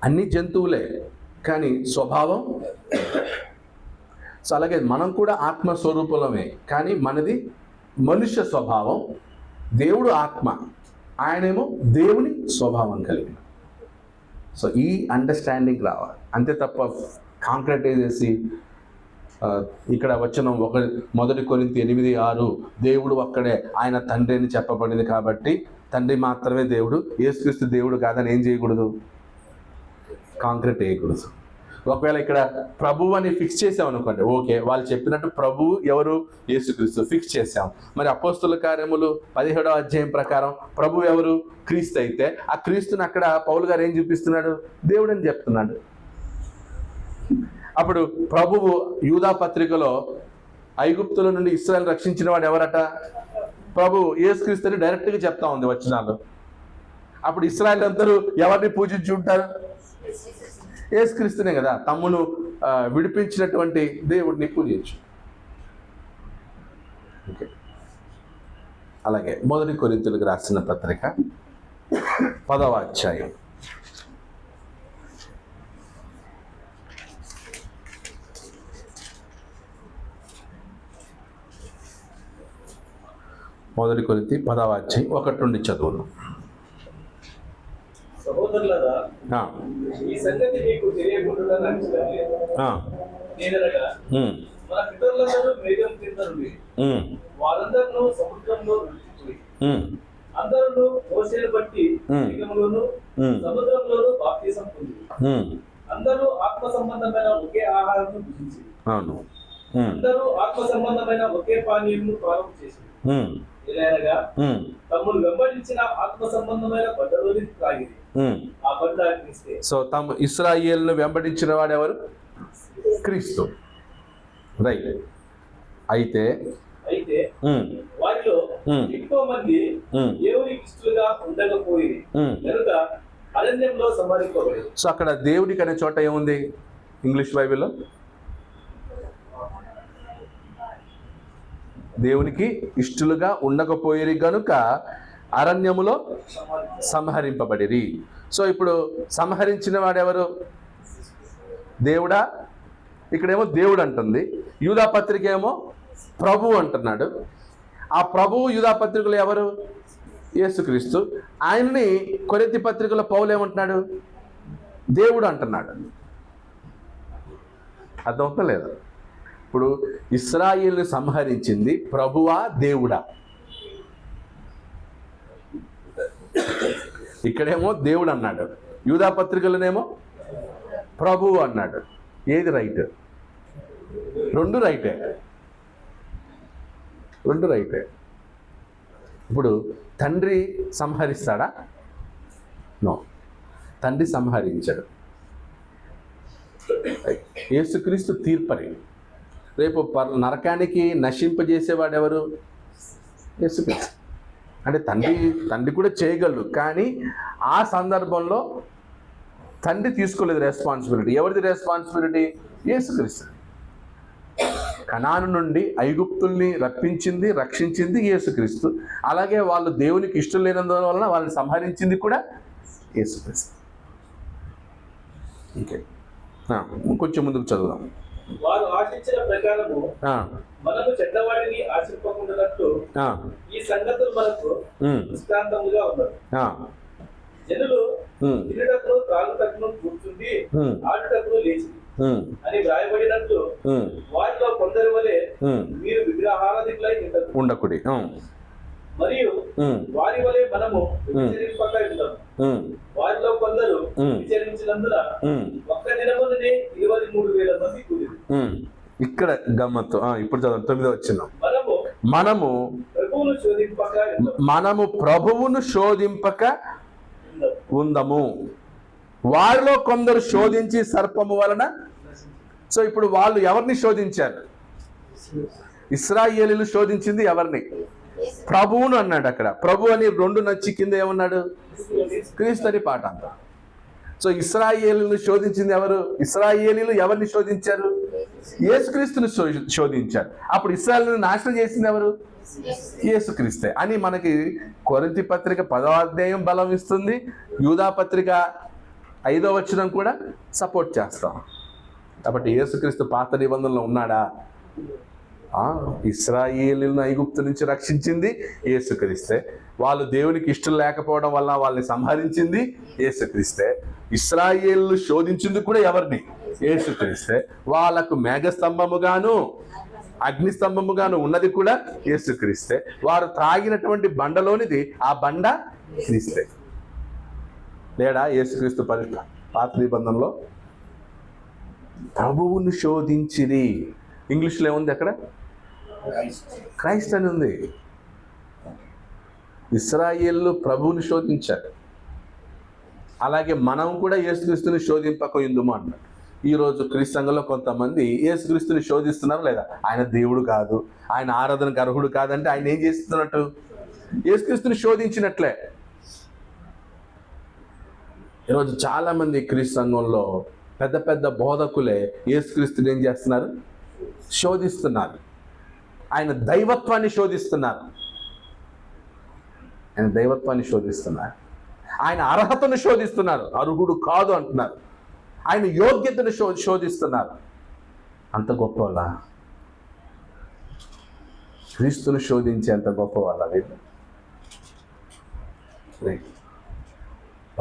అన్ని జంతువులే కానీ స్వభావం. సో అలాగే మనం కూడా ఆత్మస్వరూపమే, కానీ మనది మనుష్య స్వభావం. దేవుడు ఆత్మ, ఆయనేమో దేవుని స్వభావం కలిగిన. సో ఈ అండర్స్టాండింగ్ రావాలి, అంతే తప్ప కాంక్రిటైజ్ చేసి ఇక్కడ వచ్చిన 1 కొరింథీ 8:6 దేవుడు ఒక్కడే, ఆయన తండ్రి అని చెప్పబడింది కాబట్టి తండ్రి మాత్రమే దేవుడు, యేసుక్రీస్తు దేవుడు కాదని ఏం చేయకూడదు, కాంక్రీట్ వేయకూడదు. ఒకవేళ ఇక్కడ ప్రభువు అని ఫిక్స్ చేసాం అనుకోండి, ఓకే, వాళ్ళు చెప్పినట్టు ప్రభువు ఎవరు, యేసుక్రీస్తు ఫిక్స్ చేసాం. మరి అపోస్తుల కార్యములు 17వ అధ్యాయం ప్రకారం ప్రభువు ఎవరు, క్రీస్తు అయితే ఆ క్రీస్తుని అక్కడ పౌలు గారు ఏం చూపిస్తున్నాడు, దేవుడు అని చెప్తున్నాడు. అప్పుడు ప్రభువు యూదా పత్రికలో ఐగుప్తుల నుండి ఇశ్రాయేలు రక్షించిన వాడు ఎవరట, ప్రభువు యేసుక్రీస్తుని డైరెక్ట్గా చెప్తా ఉంది వచనాలు. అప్పుడు ఇశ్రాయేలు అందరూ ఎవరిని పూజించి ఉంటారు, యేసుక్రీస్తునే కదా, తమ్మును విడిపించినటువంటి దేవుడిని పూజించు. ఓకే, అలాగే 1 కొరింథీయులకు రాసిన పత్రిక 10వ అధ్యాయం 1 కొరింథీ 10వ అధ్యాయం 1 నుండి చదువును. సహోదరులారా, ఈ సంగతి మీకు తెలియకుండా నేననగా మన పితరులందరూ మేఘం కింద నుండి వారందరూ సముద్రంలో విడిచిపోయి అందరూ మోసేను బట్టి మేఘంలోను సముద్రంలోను బాప్తిసం పొంది అందరూ ఆత్మ సంబంధమైన ఒకే ఆహారం భుజించి అందరూ ఆత్మ సంబంధమైన ఒకే పానీయం పానం చేసి ఎలాగనగా తమ్ముడు వెంబడించిన ఆత్మ సంబంధమైన బండలోని త్రాగి ఆ బండ క్రీస్తే. సో తమ ఇశ్రాయేలును వెంబడించిన వాడు ఎవరు, క్రీస్తు. రైట్. అయితే వారిలో ఎక్కువ మంది దేవునికి ఇష్టలుగా ఉండకపోయి కనుక అరణ్యంలో సంహరింపబడింది. సో అక్కడ దేవుడికి అనే చోట ఏముంది ఇంగ్లీష్ బైబిల్లో, దేవునికి ఇష్టలుగా ఉండకపోయిరి గనుక అరణ్యములో సంహరింపబడిరి. సో ఇప్పుడు సంహరించిన వాడెవరు, దేవుడా. ఇక్కడేమో దేవుడు అంటుంది, యూదా పత్రిక ఏమో ప్రభువు అంటున్నాడు. ఆ ప్రభువు యూదా పత్రికలు ఎవరు, యేసుక్రీస్తు. ఆయన్ని కొరింథీ పత్రికలో పౌలు ఏమంటున్నాడు, దేవుడు అంటున్నాడు. అర్థమవుతా లేదా? ఇప్పుడు ఇశ్రాయేలుని సంహరించింది ప్రభువా దేవుడా? ఇక్కడేమో దేవుడు అన్నాడు, యూదా పత్రికలనేమో ప్రభువు అన్నాడు. ఏది రైట్? రెండు రైటే. ఇప్పుడు తండ్రి సంహరిస్తాడా? నో, తండ్రి సంహరించాడు. యేసుక్రీస్తు తీర్పరి. రేపు నరకానికి నశింపజేసేవాడు ఎవరు, యేసుక్రీస్తు. అంటే తండ్రి కూడా చేయగలరు, కానీ ఆ సందర్భంలో తండ్రి తీసుకోలేదు రెస్పాన్సిబిలిటీ. ఎవరిది రెస్పాన్సిబిలిటీ? యేసుక్రీస్తు. కనాను నుండి ఐగుప్తుల్ని రక్షించింది యేసుక్రీస్తు. అలాగే వాళ్ళు దేవునికి ఇష్టం లేనందువలన వాళ్ళని సంహరించింది కూడా యేసుక్రీస్తు. ఓకే, కొంచెం ముందుకు చదువుదాం. వారు ఆశించిన ప్రకారము మనము చెడ్డవాడిని ఆశింపకుండానట్లు ఈ సంగతులు మనకు దృష్టాంతముగా ఉన్నది. జనులు తినుటకును త్రాగుటకును కూర్చుండి ఆడుటకును లేచి అని వ్రాయబడినట్లు వారిలో కొందరి వలె మీరు విగ్రహారాధికులై ఉండకుడి. మరియు వారి వలె మనము విచరింపక ఉంటాము. వారిలో కొందరు విచరించినందున ఒక్క దినముననే 23,000 మంది కూలిరి. ఇక్కడ గమ్మత్తు. ఇప్పుడు చదవండి 9వ వచనం. మనము ప్రభువును శోధింపక ఉందము. వారిలో కొందరు శోధించి సర్పము వలన. సో ఇప్పుడు వాళ్ళు ఎవరిని శోధించారు? ఇశ్రాయేలీయులు శోధించింది ఎవరిని? ప్రభువును అన్నాడు. అక్కడ ప్రభు అని 2 నచ్చి కింద ఏమన్నాడు? క్రీస్తు అని పాట అంతా. సో ఇశ్రాయేలీయులను శోధించింది ఎవరు? ఇశ్రాయేలీయులు ఎవరిని శోధించారు? యేసుక్రీస్తుని శోధించారు. అప్పుడు ఇశ్రాయేలును నాశనం చేసింది ఎవరు? యేసుక్రీస్తే అని మనకి కొరింథీ పత్రిక 10వ అధ్యాయం బలం ఇస్తుంది. యూదా పత్రిక 5వ వచనం కూడా సపోర్ట్ చేస్తాం. కాబట్టి యేసుక్రీస్తు పాత నిబంధనలో ఉన్నాడా? ఇశ్రాయేలీయులను ఐగుప్తు నుంచి రక్షించింది యేసుక్రీస్తే. వాళ్ళు దేవునికి ఇష్టం లేకపోవడం వల్ల వాళ్ళని సంహరించింది యేసుక్రీస్తే. ఇశ్రాయేలు శోధించింది కూడా ఎవరిని? యేసుక్రీస్తే. వాళ్ళకు మేఘస్తంభముగాను అగ్నిస్తంభముగాను ఉన్నది కూడా యేసుక్రీస్తే. వారు త్రాగినటువంటి బండలోనిది ఆ బండ క్రీస్తే. లేడా యేసుక్రీస్తు పాత నిబంధనలో? ప్రభువును శోధించిరి. ఇంగ్లీష్లో ఏముంది అక్కడ? క్రైస్ట్ అని ఉంది. ఇశ్రాయేలు ప్రభువుని శోధించారు. అలాగే మనం కూడా యేసుక్రీస్తుని శోధింపక ఉందుము అన్నాడు. ఈరోజు క్రీస్తులో కొంతమంది యేసుక్రీస్తుని శోధిస్తున్నారు. లేదా ఆయన దేవుడు కాదు, ఆయన ఆరాధనకు అర్హుడు కాదంటే ఆయన ఏం చేస్తున్నట్టు? యేసుక్రీస్తుని శోధించినట్లే. ఈరోజు చాలామంది క్రీస్తు సంఘంలో పెద్ద పెద్ద బోధకులే యేసుక్రీస్తుని ఏం చేస్తున్నారు? శోధిస్తున్నారు. ఆయన దైవత్వాన్ని శోధిస్తున్నారు. ఆయన దైవత్వాన్ని శోధిస్తున్నారు. ఆయన అర్హతను శోధిస్తున్నారు. అర్హుడు కాదు అంటున్నారు. ఆయన యోగ్యతను శోధిస్తున్నారు. అంత గొప్ప వాళ్ళ? క్రీస్తును శోధించే అంత గొప్ప వాళ్ళ వీళ్ళు?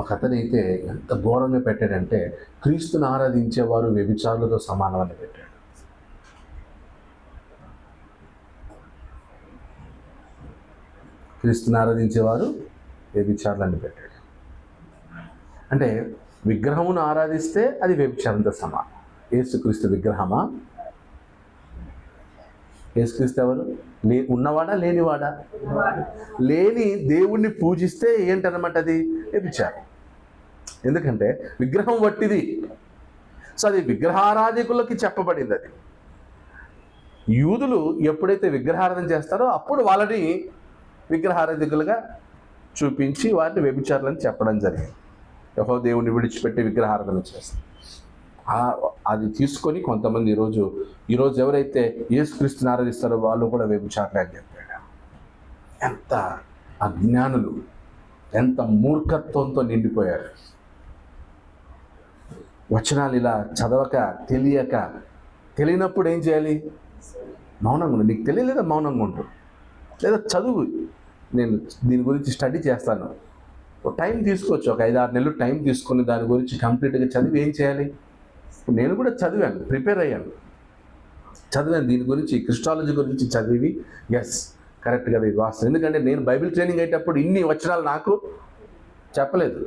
ఒక అతనైతే ఎంత ఘోరంగా పెట్టాడంటే, క్రీస్తుని ఆరాధించేవారు వ్యభిచారులతో సమానమని పెట్టాడు. క్రీస్తుని ఆరాధించేవారు వ్యభిచారులని పెట్టాడు. అంటే విగ్రహమును ఆరాధిస్తే అది వ్యభిచారంతో సమానం. యేసుక్రీస్తు విగ్రహమా? యేసుక్రీస్తు ఎవరు? ఉన్నవాడా లేనివాడా? లేని దేవుణ్ణి పూజిస్తే ఏంటన్నమాట? అది వ్యభిచారం. ఎందుకంటే విగ్రహం వట్టిది. సో అది విగ్రహారాధికులకి చెప్పబడింది. అది యూదులు ఎప్పుడైతే విగ్రహారాధన చేస్తారో అప్పుడు వాళ్ళని విగ్రహారాధికులుగా చూపించి వారిని వ్యభిచారులని చెప్పడం జరిగింది. యెహోవా దేవుని విడిచిపెట్టి విగ్రహారాధన చేస్తారు. అది తీసుకొని కొంతమంది ఈరోజు ఎవరైతే యేసుక్రీస్తుని ఆరాధిస్తారో వాళ్ళు కూడా వ్యభిచారులే అని చెప్పాడు. ఎంత అజ్ఞానులు, ఎంత మూర్ఖత్వంతో నిండిపోయారు. వచనాలు ఇలా చదవక తెలియనప్పుడు ఏం చేయాలి? మౌనంగా ఉండు. నీకు తెలియలేదా? మౌనంగా ఉండు. లేదా చదువు. నేను దీని గురించి స్టడీ చేస్తాను. టైం తీసుకోవచ్చు. ఒక 5-6 నెలలు టైం తీసుకొని దాని గురించి కంప్లీట్గా చదివి ఏం చేయాలి? నేను కూడా చదివాను, ప్రిపేర్ అయ్యాను, చదివాను. దీని గురించి క్రిస్టాలజీ గురించి చదివి ఎస్ కరెక్ట్ కదా ఇది వాస్తవం. ఎందుకంటే నేను బైబిల్ ట్రైనింగ్ అయ్యేటప్పుడు ఇన్ని వచనాలు నాకు చెప్పలేదు.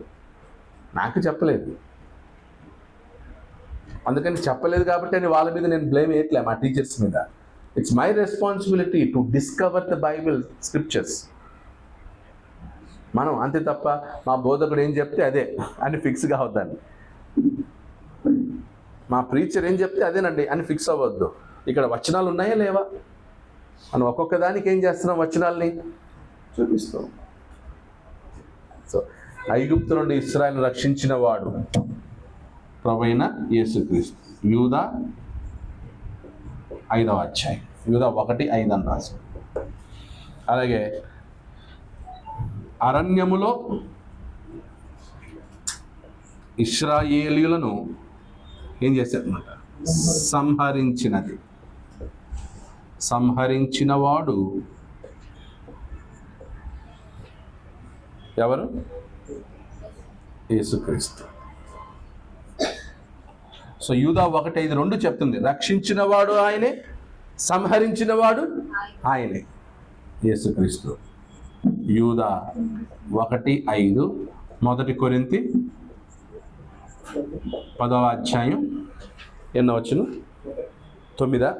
అందుకని చెప్పలేదు కాబట్టి అని వాళ్ళ మీద నేను బ్లేమ్ వేయట్లే, మా టీచర్స్ మీద. It's my responsibility to discover the Bible scriptures. మనం అంతే తప్ప మా బోధకుడు ఏం చెప్తే అదే అని ఫిక్స్ కావద్దండి. మా ప్రీచర్ ఏం చెప్తే అదేనండి అని ఫిక్స్ అవ్వద్దు. ఇక్కడ వచనాలు ఉన్నాయా లేవా? మనం ఒక్కొక్క దానికి ఏం చేస్తున్నాం? వచనాల్ని చూపిస్తాం. సో ఐగుప్తు నుండి ఇశ్రాయేలును రక్షించిన వాడు ప్రభువైన యేసుక్రీస్తు. యూదా 5వ అధ్యాయం, యూదా 1:5 అని రాసి. అలాగే అరణ్యములో ఇశ్రాయేలీయులను ఏం చేశారన్నమాట? సంహరించిన వాడు ఎవరు? యేసుక్రీస్తు. సో యూదా 1:5 చెప్తుంది, రక్షించినవాడు ఆయనే, సంహరించినవాడు ఆయనే, యేసుక్రీస్తు. యూదా 1:5, 1 కొరింథీ 10వ అధ్యాయం ఎన్నో వచనం? 9.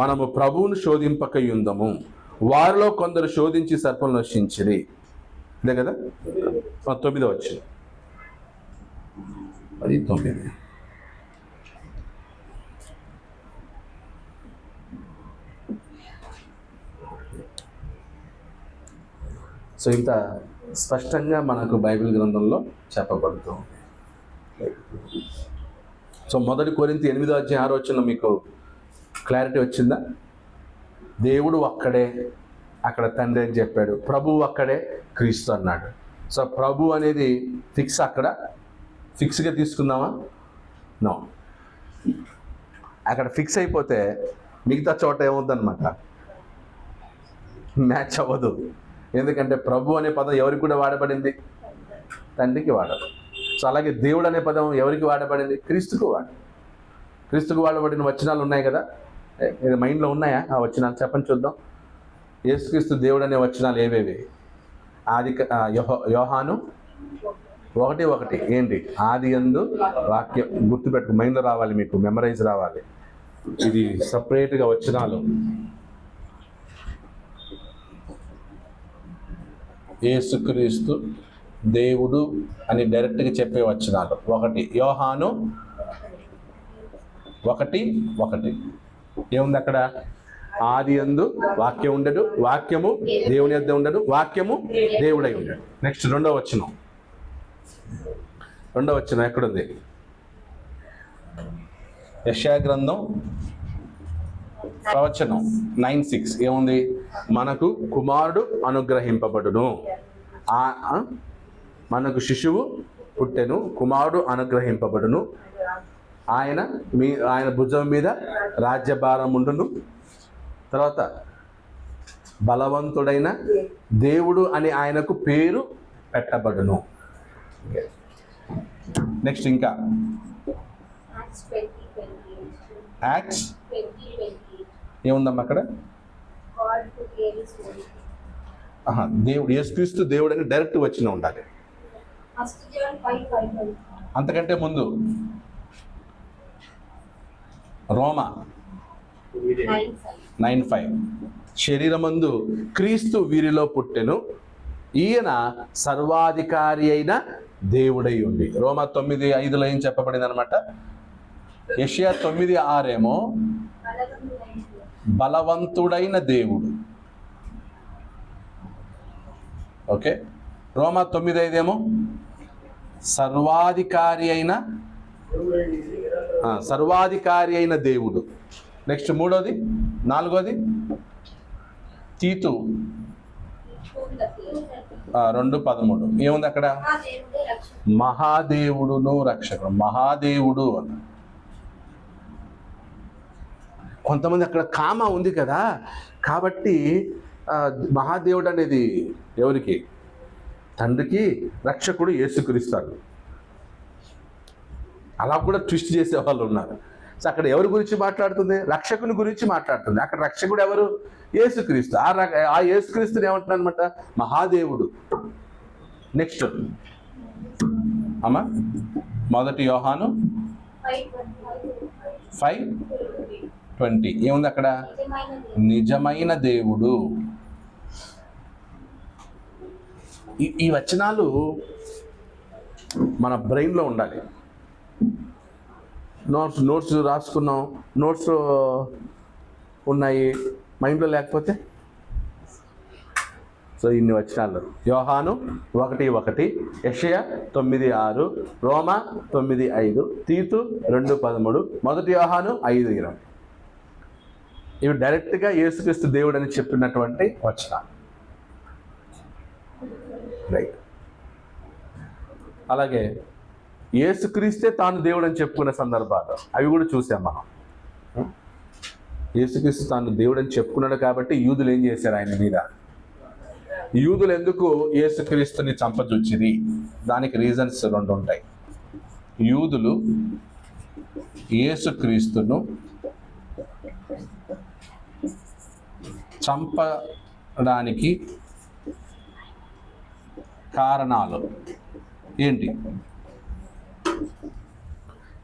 మనము ప్రభువును శోధింపకయుందము, వారిలో కొందరు శోధించి సర్పం నశించిరి. ఇదే కదా 9వ వచనం. 19. సో ఇంత స్పష్టంగా మనకు బైబిల్ గ్రంథంలో చెప్పబడుతుంది. సో 1 కొరింథీ 8వ అధ్యాయం 6వ వచనం మీకు క్లారిటీ వచ్చిందా? దేవుడు ఒక్కడే, అక్కడ తండ్రి అని చెప్పాడు. ప్రభువు ఒక్కడే, క్రీస్తు అన్నాడు. సో ప్రభు అనేది ఫిక్స్, అక్కడ ఫిక్స్గా తీసుకుందామా? నో. అక్కడ ఫిక్స్ అయిపోతే మిగతా చోట ఏమవుద్దనమాట, మ్యాచ్ అవ్వదు. ఎందుకంటే ప్రభు అనే పదం ఎవరికి కూడా వాడబడింది? తండ్రికి వాడదు. సో అలాగే దేవుడు అనే పదం ఎవరికి వాడబడింది? క్రీస్తుకు క్రీస్తుకు వాడబడిన వచనాలు ఉన్నాయి కదా, మైండ్లో ఉన్నాయా ఆ వచనాలు? చెప్పండి చూద్దాం. యేసుక్రీస్తు దేవుడు అనే వచనాలు ఏవేవి? యోహాను 1:1 ఏంటి? ఆది యందు వాక్యం. గుర్తుపెట్టు, మైండ్లో రావాలి, మీకు మెమరైజ్ రావాలి. ఇది సపరేట్గా వచనాలు. యేసుక్రీస్తు దేవుడు అని డైరెక్ట్గా చెప్పే వచనాలు. 1 యోహాను 1:1 ఏముంది అక్కడ? ఆది యందు వాక్యం ఉండడు, వాక్యము దేవుని యొద్ద ఉండడు, వాక్యము దేవుడై ఉండడు. నెక్స్ట్ 2వ వచనం. 2వ వచనం ఎక్కడుంది? యెషయా గ్రంథం ప్రవచనం 9:6 ఏముంది? మనకు కుమారుడు అనుగ్రహింపబడును, మనకు శిశువు పుట్టెను, కుమారుడు అనుగ్రహింపబడును, ఆయన భుజం మీద రాజ్యభారం ఉండును. తర్వాత బలవంతుడైన దేవుడు అని ఆయనకు పేరు పెట్టబడును. నెక్స్ట్ ఇంకా యాక్ట్స్ ఏముందమ్మా అక్కడ? దేవుడు, యేసుక్రీస్తు దేవుడు అని డైరెక్ట్ వచ్చిన ఉండాలి. అంతకంటే ముందు రోమా 9:5 శరీరమందు క్రీస్తు వీరిలో పుట్టెను, ఈయన సర్వాధికారి అయిన దేవుడై ఉంది. రోమా 9:5 ఏం చెప్పబడింది అనమాట? యెషయా 9:6 ఏమో బలవంతుడైన దేవుడు. ఓకే, రోమా 9:5 ఏమో సర్వాధికారి అయిన దేవుడు. నెక్స్ట్ 3వది 4వది తీతు 2:13 ఏముంది అక్కడ? మహాదేవుడును రక్షకుడు. మహాదేవుడు అన్న కొంతమంది అక్కడ కామా ఉంది కదా, కాబట్టి మహాదేవుడు అనేది ఎవరికి? తండ్రికి, రక్షకుడు యేసుక్రీస్తు. అలా కూడా ట్విస్ట్ చేసే వాళ్ళు ఉన్నారు. సో అక్కడ ఎవరి గురించి మాట్లాడుతుంది? రక్షకుని గురించి మాట్లాడుతుంది. అక్కడ రక్షకుడు ఎవరు? యేసుక్రీస్తు. ఆ యేసుక్రీస్తుని ఏమంటున్నారు అనమాట? మహాదేవుడు. నెక్స్ట్ అమ్మా 1 యోహాను 5:20 ఏముంది అక్కడ? నిజమైన దేవుడు. ఈ వచనాలు మన బ్రెయిన్లో ఉండాలి. నోట్స్ రాసుకున్నాం, నోట్స్ ఉన్నాయి, మైండ్లో లేకపోతే. సో ఇన్ని వచనాలు యోహాను 1:1, యెషయా 9:6, రోమా 9:5, తీతు 2:13, 1 యోహాను 5:20. ఇవి డైరెక్ట్గా యేసుక్రీస్తు దేవుడు అని చెప్పినటువంటి వచనాలు. రైట్. అలాగే యేసుక్రీస్తే తాను దేవుడు అని చెప్పుకునే సందర్భాలు అవి కూడా చూసాం మనం. యేసుక్రీస్తు తాను దేవుడు అని చెప్పుకున్నాడు కాబట్టి యూదులు ఏం చేశారు ఆయన మీద? యూదులు ఎందుకు యేసుక్రీస్తుని చంపజొచ్చిరి? దానికి రీజన్స్ 2 ఉంటాయి. యూదులు యేసుక్రీస్తును చంపడానికి కారణాలు ఏంటి?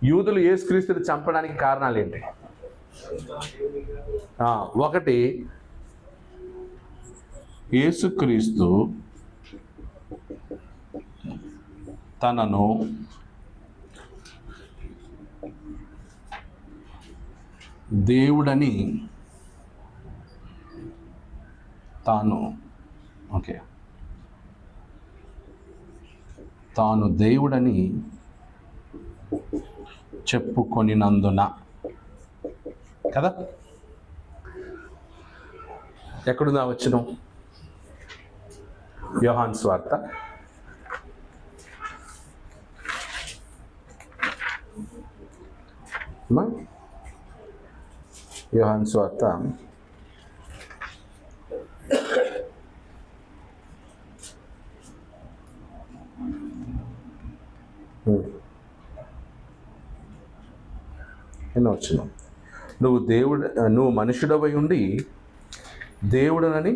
యూదులు యేసుక్రీస్తుని చంపడానికి కారణాలు ఏంటి? ఒకటి, యేసుక్రీస్తు తనను దేవుడని తాను దేవుడని చెప్పుకొనినందున కదా. ఎక్కడుందా వచనం? యోహాను సువార్త 8వ వచనం. నువ్వు మనుషుడవై ఉండి దేవుడనని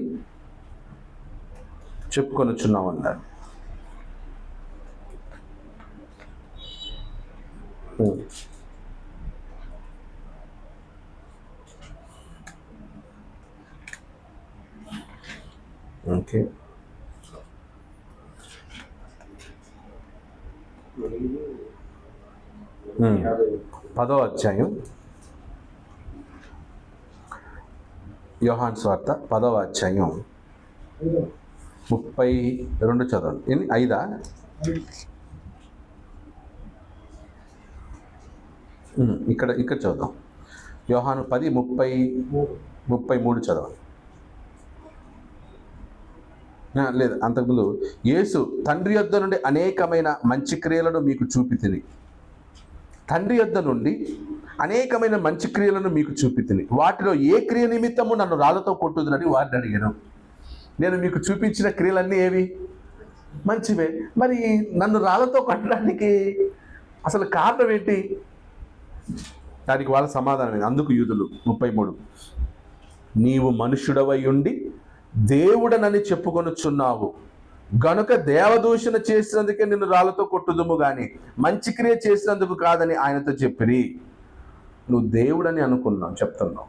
చెప్పుకొనుచున్నావు అన్నారు. ఓకే, పదో అధ్యాయం యోహాను సువార్త 10వ అధ్యాయం 32 చదవండి. 5 ఇక్కడ చదువుదాం. యోహాను 10:33 చదవండి. లేదు, అంతకుముందు యేసు తండ్రి యొద్ద నుండి అనేకమైన మంచి క్రియలను మీకు చూపితిని. తండ్రి యొద్ద నుండి అనేకమైన మంచి క్రియలను మీకు చూపితిని. వాటిలో ఏ క్రియ నిమిత్తము నన్ను రాళ్ళతో కొట్టుదునని వారిని అడిగాను. నేను మీకు చూపించిన క్రియలన్నీ ఏవి? మంచివే. మరి నన్ను రాళ్ళతో కొట్టడానికి అసలు కారణం ఏంటి? దానికి వాళ్ళ సమాధానం. అందుకు యూదులు 33, నీవు మనుష్యుడవై ఉండి దేవుడనని చెప్పుకొనుచున్నావు గనుక దేవదూషణ చేసినందుకే నిన్ను రాళ్ళతో కొట్టుదుము గాని మంచి క్రియ చేసినందుకు కాదని ఆయనతో చెప్పిరి. నువ్వు దేవుడని అనుకున్నావు, చెప్తున్నావు,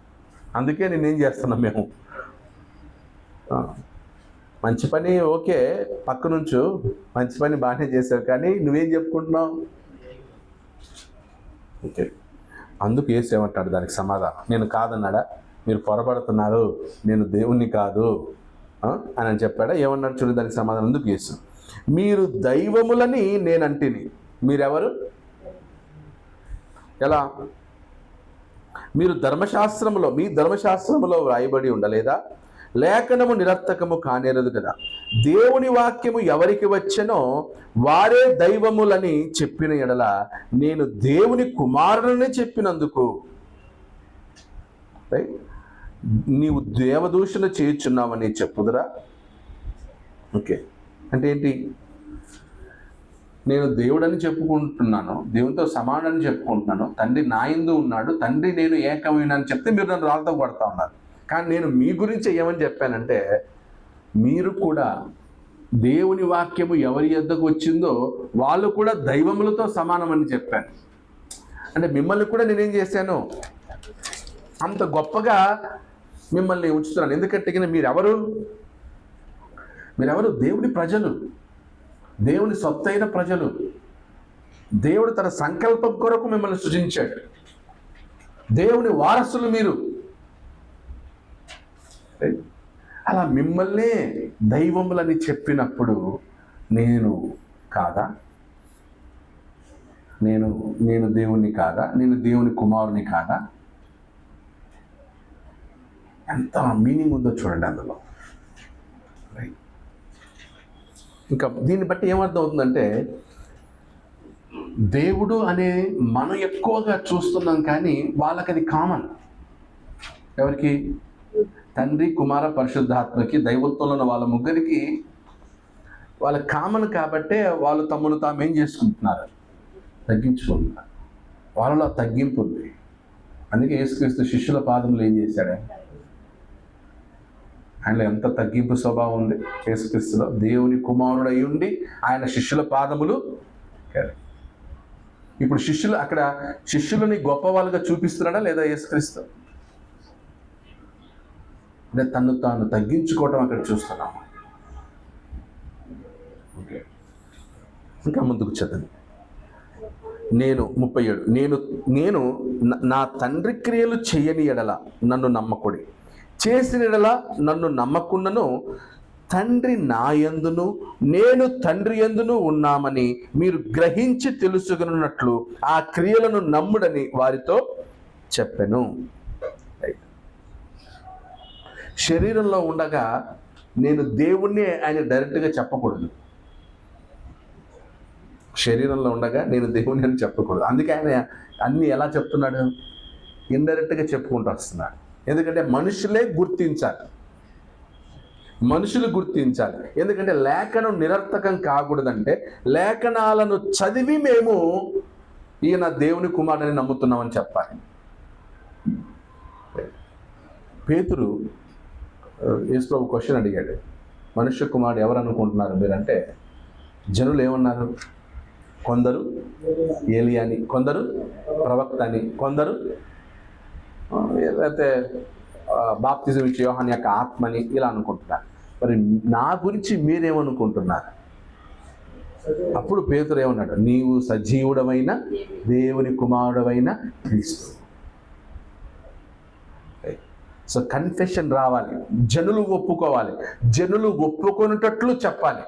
అందుకే నేనేం చేస్తున్నాం మేము. మంచి పని ఓకే, పక్క నుంచు మంచి పని బాగానే చేసావు, కానీ నువ్వేం చెప్పుకుంటున్నావు? ఓకే, అందుకు యేసు ఏమంటాడు దానికి సమాధానం? నేను కాదన్నాడా? మీరు పొరపడుతున్నారు, నేను దేవుణ్ణి కాదు అని చెప్పాడా? ఏమన్నాడు చూడండి దానికి సమాధానం. అందుకు యేసు, మీరు దైవములని నేనంటిని. మీరెవరు? ఎలా? మీరు మీ ధర్మశాస్త్రములో వ్రాయబడి ఉండలేదా? లేఖనము నిరర్థకము కానేరదు కదా. దేవుని వాక్యము ఎవరికి వచ్చెనో వారే దైవములని చెప్పిన ఎడల నేను దేవుని కుమారుడని చెప్పినందుకు నీవు దేవదూషణ చేయుచున్నావని చెప్పుదురా? ఓకే, అంటే ఏంటి? నేను దేవుడని చెప్పుకుంటున్నాను, దేవునితో సమానని చెప్పుకుంటున్నాను, తండ్రి నా యందు ఉన్నాడు, తండ్రి నేను ఏకమైన అని చెప్తే మీరు నన్ను రాళ్ళతో కొడతా ఉన్నారు. కానీ నేను మీ గురించి ఏమని చెప్పానంటే, మీరు కూడా దేవుని వాక్యము ఎవరి యొద్దకు వచ్చిందో వాళ్ళు కూడా దైవములతో సమానమని చెప్పాను. అంటే మిమ్మల్ని కూడా నేనేం చేశాను? అంత గొప్పగా మిమ్మల్ని ఉంచుతున్నాను. ఎందుకంటే మీరెవరు? దేవుని ప్రజలు, దేవుని సొత్తైన ప్రజలు. దేవుడు తన సంకల్పం కొరకు మిమ్మల్ని సృజించాడు. దేవుని వారసులు మీరు. అలా మిమ్మల్నే దైవములని చెప్పినప్పుడు నేను కాదా? నేను దేవుణ్ణి కాదా? నేను దేవుని కుమారుని కాదా? ఎంత మీనింగ్ ఉందో చూడండి అందులో. ఇంకా దీన్ని బట్టి ఏమర్థం అవుతుందంటే, దేవుడు అనే మనం ఎక్కువగా చూస్తున్నాం, కానీ వాళ్ళకి అది కామన్. ఎవరికి? తండ్రి, కుమార, పరిశుద్ధాత్మకి, దైవత్వంలో ఉన్న వాళ్ళ ముగ్గురికి వాళ్ళ కామన్ కాబట్టే వాళ్ళు తమను తాము ఏం చేసుకుంటున్నారు? తగ్గించుకుంటున్నారు. వాళ్ళలో తగ్గింపు ఉంది. అందుకే యేసుక్రీస్తు శిష్యుల పాదములు ఏం చేశాడు? ఆయనలో ఎంత తగ్గింపు స్వభావం ఉంది యేసుక్రీస్తులో. దేవుని కుమారుడు అయి ఉండి ఆయన శిష్యుల పాదములు. ఇప్పుడు శిష్యులు అక్కడ శిష్యులని గొప్ప వాళ్ళుగా చూపిస్తున్నాడా లేదా యేసుక్రీస్తు? అంటే తను తాను తగ్గించుకోవటం అక్కడ చూస్తున్నాం. ఓకే, ఇంకా ముందుకు చదువు. 37 నేను నా తండ్రి క్రియలు చేయని ఎడల నన్ను నమ్మకుడి, చేసిన ఎడల నన్ను నమ్మకున్నను తండ్రి నా యందును నేను తండ్రి యందును ఉన్నామని మీరు గ్రహించి తెలుసుకున్నట్లు ఆ క్రియలను నమ్ముడని వారితో చెప్పెను. శరీరంలో ఉండగా నేను దేవుణ్ణి ఆయన డైరెక్ట్గా చెప్పకూడదు. శరీరంలో ఉండగా నేను దేవుణ్ణి అని చెప్పకూడదు. అందుకే ఆయన అన్ని ఎలా చెప్తున్నాడు? ఇండైరెక్ట్గా చెప్పుకుంటూ వస్తున్నాడు. ఎందుకంటే మనుషులు గుర్తించాలి. ఎందుకంటే లేఖనం నిరర్థకం కాకూడదంటే లేఖనాలను చదివి మేము ఈయన దేవుని కుమారుడని నమ్ముతున్నామని చెప్పాలి. పేతురు యేసుప్రభు క్వశ్చన్ అడిగాడు, మనుష్య కుమారుడు ఎవరు అనుకుంటున్నారు మీరంటే? జనులు ఏమన్నారు? కొందరు ఏలియా అని, కొందరు ప్రవక్త అని, కొందరు లేకపోతే బాప్తిజం ఇచ్చే యోహాను యొక్క ఆత్మని ఇలా అనుకుంటున్నారు. మరి నా గురించి మీరేమనుకుంటున్నారు? అప్పుడు పేతురు ఏమన్నాడు? నీవు సజీవుడమైన దేవుని కుమారుడమైన క్రీస్తు. సో కన్ఫెషన్ రావాలి, జనులు ఒప్పుకోవాలి, జనులు ఒప్పుకొనేటట్లు చెప్పాలి,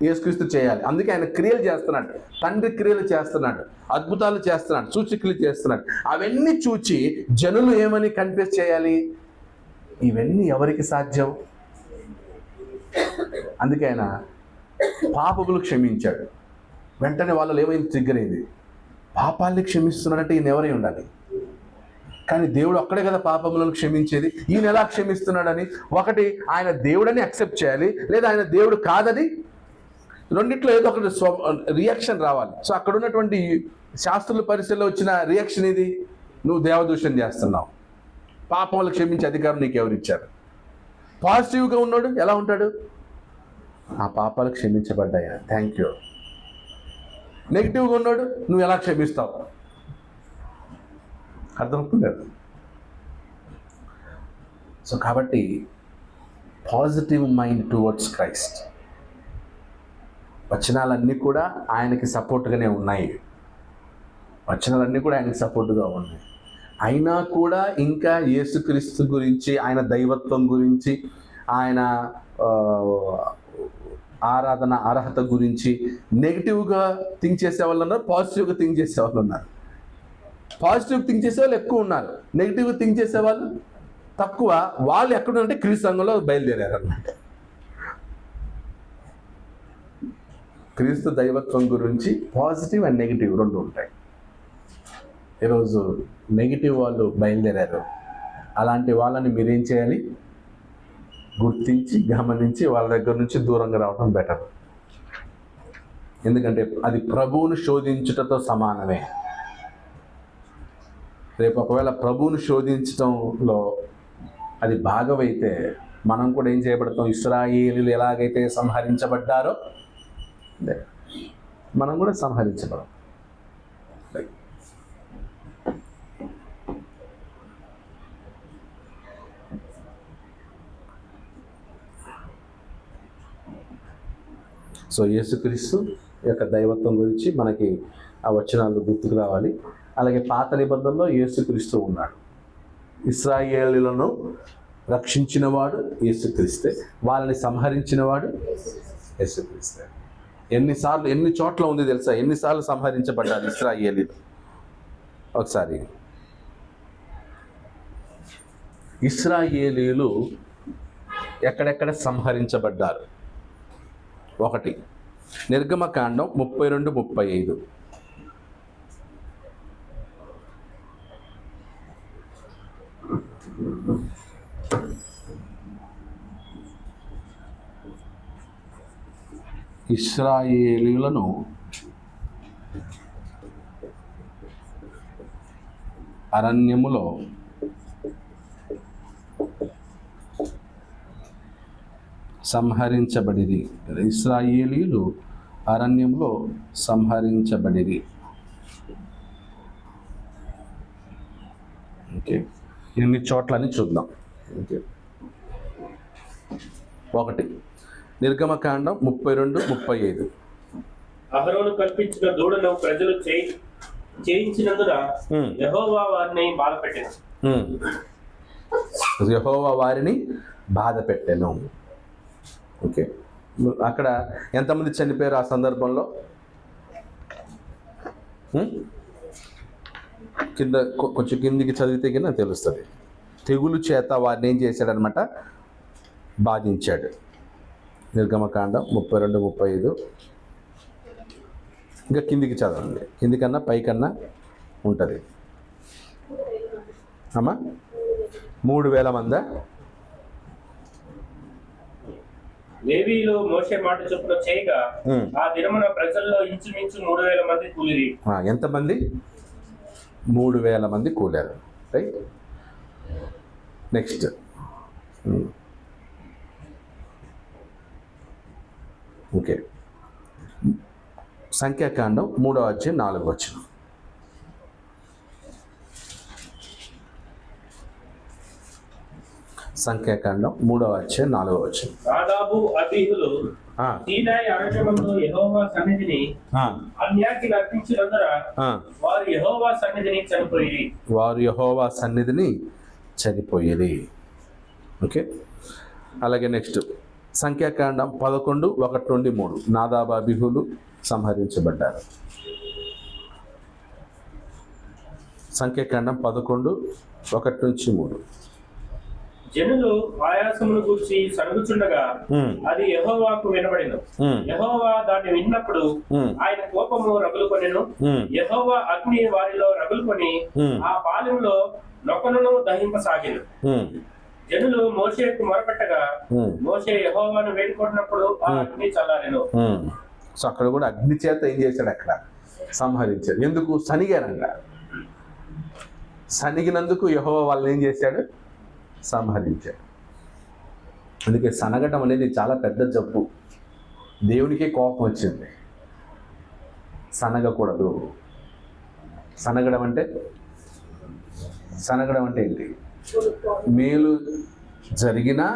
యేసుక్రీస్తు చేయాలి. అందుకే ఆయన క్రియలు చేస్తున్నాడు, తండ్రి క్రియలు చేస్తున్నాడు, అద్భుతాలు చేస్తున్నాడు, సూచక్రియలు చేస్తున్నాడు. అవన్నీ చూచి జనులు ఏమని కన్ఫెస్ చేయాలి? ఇవన్నీ ఎవరికి సాధ్యం? అందుకే ఆయన పాపములు క్షమించాడు. వెంటనే వాళ్ళు ఏమైంది? ట్రిగ్గర్ అయింది. పాపాలని క్షమిస్తున్నాడంటే ఈయన ఎవరై ఉండాలి? కానీ దేవుడు ఒక్కడే కదా పాపములను క్షమించేది. ఈయన ఎలా క్షమిస్తున్నాడని ఒకటి ఆయన దేవుడని యాక్సెప్ట్ చేయాలి, లేదా ఆయన దేవుడు కాదని, రెండిట్లో ఏదో ఒకటి రియాక్షన్ రావాలి. సో అక్కడ ఉన్నటువంటి శాస్త్రుల పరిస్థితుల్లో వచ్చిన రియాక్షన్ ఇది, నువ్వు దేవదూషణ చేస్తున్నావు, పాపములు క్షమించే అధికారం నీకు ఎవరు ఇచ్చారు? పాజిటివ్గా ఉన్నాడు ఎలా ఉంటాడు? ఆ పాపాలు క్షమించబడ్డాయా, థ్యాంక్ యూ. నెగిటివ్గా ఉన్నాడు, నువ్వు ఎలా క్షమిస్తావు? అర్థమవుతుంది కదా? సో కాబట్టి పాజిటివ్ మైండ్ టువర్డ్స్ క్రైస్ట్. వచనాలన్నీ కూడా ఆయనకి సపోర్ట్గానే ఉన్నాయి. అయినా కూడా ఇంకా యేసుక్రీస్తు గురించి, ఆయన దైవత్వం గురించి, ఆయన ఆరాధన అర్హత గురించి నెగిటివ్గా థింక్ చేసే వాళ్ళు ఉన్నారు, పాజిటివ్గా థింక్ చేసే వాళ్ళు ఉన్నారు. పాజిటివ్ థింక్ చేసే వాళ్ళు ఎక్కువ ఉన్నారు, నెగిటివ్గా థింక్ చేసే వాళ్ళు తక్కువ. వాళ్ళు ఎక్కడుంటే క్రీస్తు సంఘంలో బయలుదేరారు అన్నమాట. క్రీస్తు దైవత్వం గురించి పాజిటివ్ అండ్ నెగిటివ్ రెండు ఉంటాయి. ఈరోజు నెగిటివ్ వాళ్ళు బయలుదేరారు. అలాంటి వాళ్ళని మీరేం చేయాలి? గుర్తించి గమనించి వాళ్ళ దగ్గర నుంచి దూరంగా రావడం బెటర్. ఎందుకంటే అది ప్రభువును శోధించుటతో సమానమే. రేపు ఒకవేళ ప్రభువును శోధించడంలో అది భాగమైతే మనం కూడా ఏం చేయబడతాం? ఇశ్రాయేలీయులు ఎలాగైతే సంహరించబడ్డారో మనం కూడా సంహరించబడం. సో యేసుక్రీస్తు యొక్క దైవత్వం గురించి మనకి ఆ వచనాలు గుర్తుకు రావాలి. అలాగే పాత నిబంధనలో యేసుక్రీస్తు ఉన్నాడు. ఇశ్రాయేలీయులను రక్షించినవాడు యేసుక్రీస్తే, వాళ్ళని సంహరించినవాడు యేసుక్రీస్తే. ఎన్ని చోట్ల ఉంది తెలుసా? ఎన్నిసార్లు సంహరించబడ్డారు ఇశ్రాయేలీయులు? ఒకసారి ఇశ్రాయేలీయులు ఎక్కడెక్కడ సంహరించబడ్డారు? 1 నిర్గమకాండం 32-35. ఇశ్రాయేలీయులను అరణ్యములో సంహరించబడిరి. ఇశ్రాయేలీయులు అరణ్యంలో సంహరించబడిరి. ఓకే, ఎన్ని చోట్లని చూద్దాం. ఓకే, 1 నిర్గమకాండం 32-35. అహరోను కల్పించిన దూడను ప్రజలు చేయించినందున యెహోవా వారిని బాధపెట్టెను. యెహోవా వారిని బాధ పెట్టెను. ఓకే, అక్కడ ఎంతమంది చనిపోయారు ఆ సందర్భంలో? కింద కొంచెం కిందికి చదివితే కింద తెలుస్తుంది. తెగులు చేత వారిని ఏం చేశాడనమాట? బాధించాడు. నిర్గమకాండం 32-35. ఇంకా కిందికి చదవండి, కిందికన్నా పైకన్నా ఉంటుంది అమ్మా. 3,000 మందా? లేవీయులు మోషే మాట చొప్పున చేయగా ఆ దినమున ప్రజల్లో ఇంచుమించు 3,000 మంది కూలిరి. ఎంతమంది? 3,000 మంది కూలారు. Right, next. ఓకే, సంఖ్యాకాండం 3-4. సంఖ్యాకాండం 3-4. నాదాబు అబీహులు సీనాయి అరణ్యమందు యెహోవా సన్నిధిని అన్యాకి అర్పించినందున వారు యెహోవా సన్నిధిని చనిపోయిరి. ఓకే, అలాగే నెక్స్ట్ సంఖ్యాకాండం 11:1-3. నాదాబు అబీహులు సంహరించబడ్డారు. సంఖ్యాకాండం 11:1-3. జనులు ఆయాసమును గూర్చి సరుగుచుండగా అది యెహోవాకు వినబడెను. యెహోవా దాన్ని విన్నప్పుడు ఆయన కోపము రగులుకొనెను. యెహోవా అగ్ని వారిలో రగులుకొని ఆ పాలెంలో నొకనును దహింపసాగెను. జనులు మోషేకు మొరపెట్టగా మోషే యెహోవాను వేడుకొన్నప్పుడు ఆ అగ్ని చల్లారెను. సో అక్కడ కూడా అగ్ని చేత ఏం చేశాడు? అక్కడ సంహరించాడు. ఎందుకు? సనిగారంట. సనిగినందుకు యెహోవా వాళ్ళని ఏం చేశాడు? సంహరించాడు. అందుకే సనగటం అనేది చాలా పెద్ద జబ్బు. దేవునికే కోపం వచ్చింది. సనగకూడదు. సనగడం అంటే ఏంటి? మేలు జరిగినా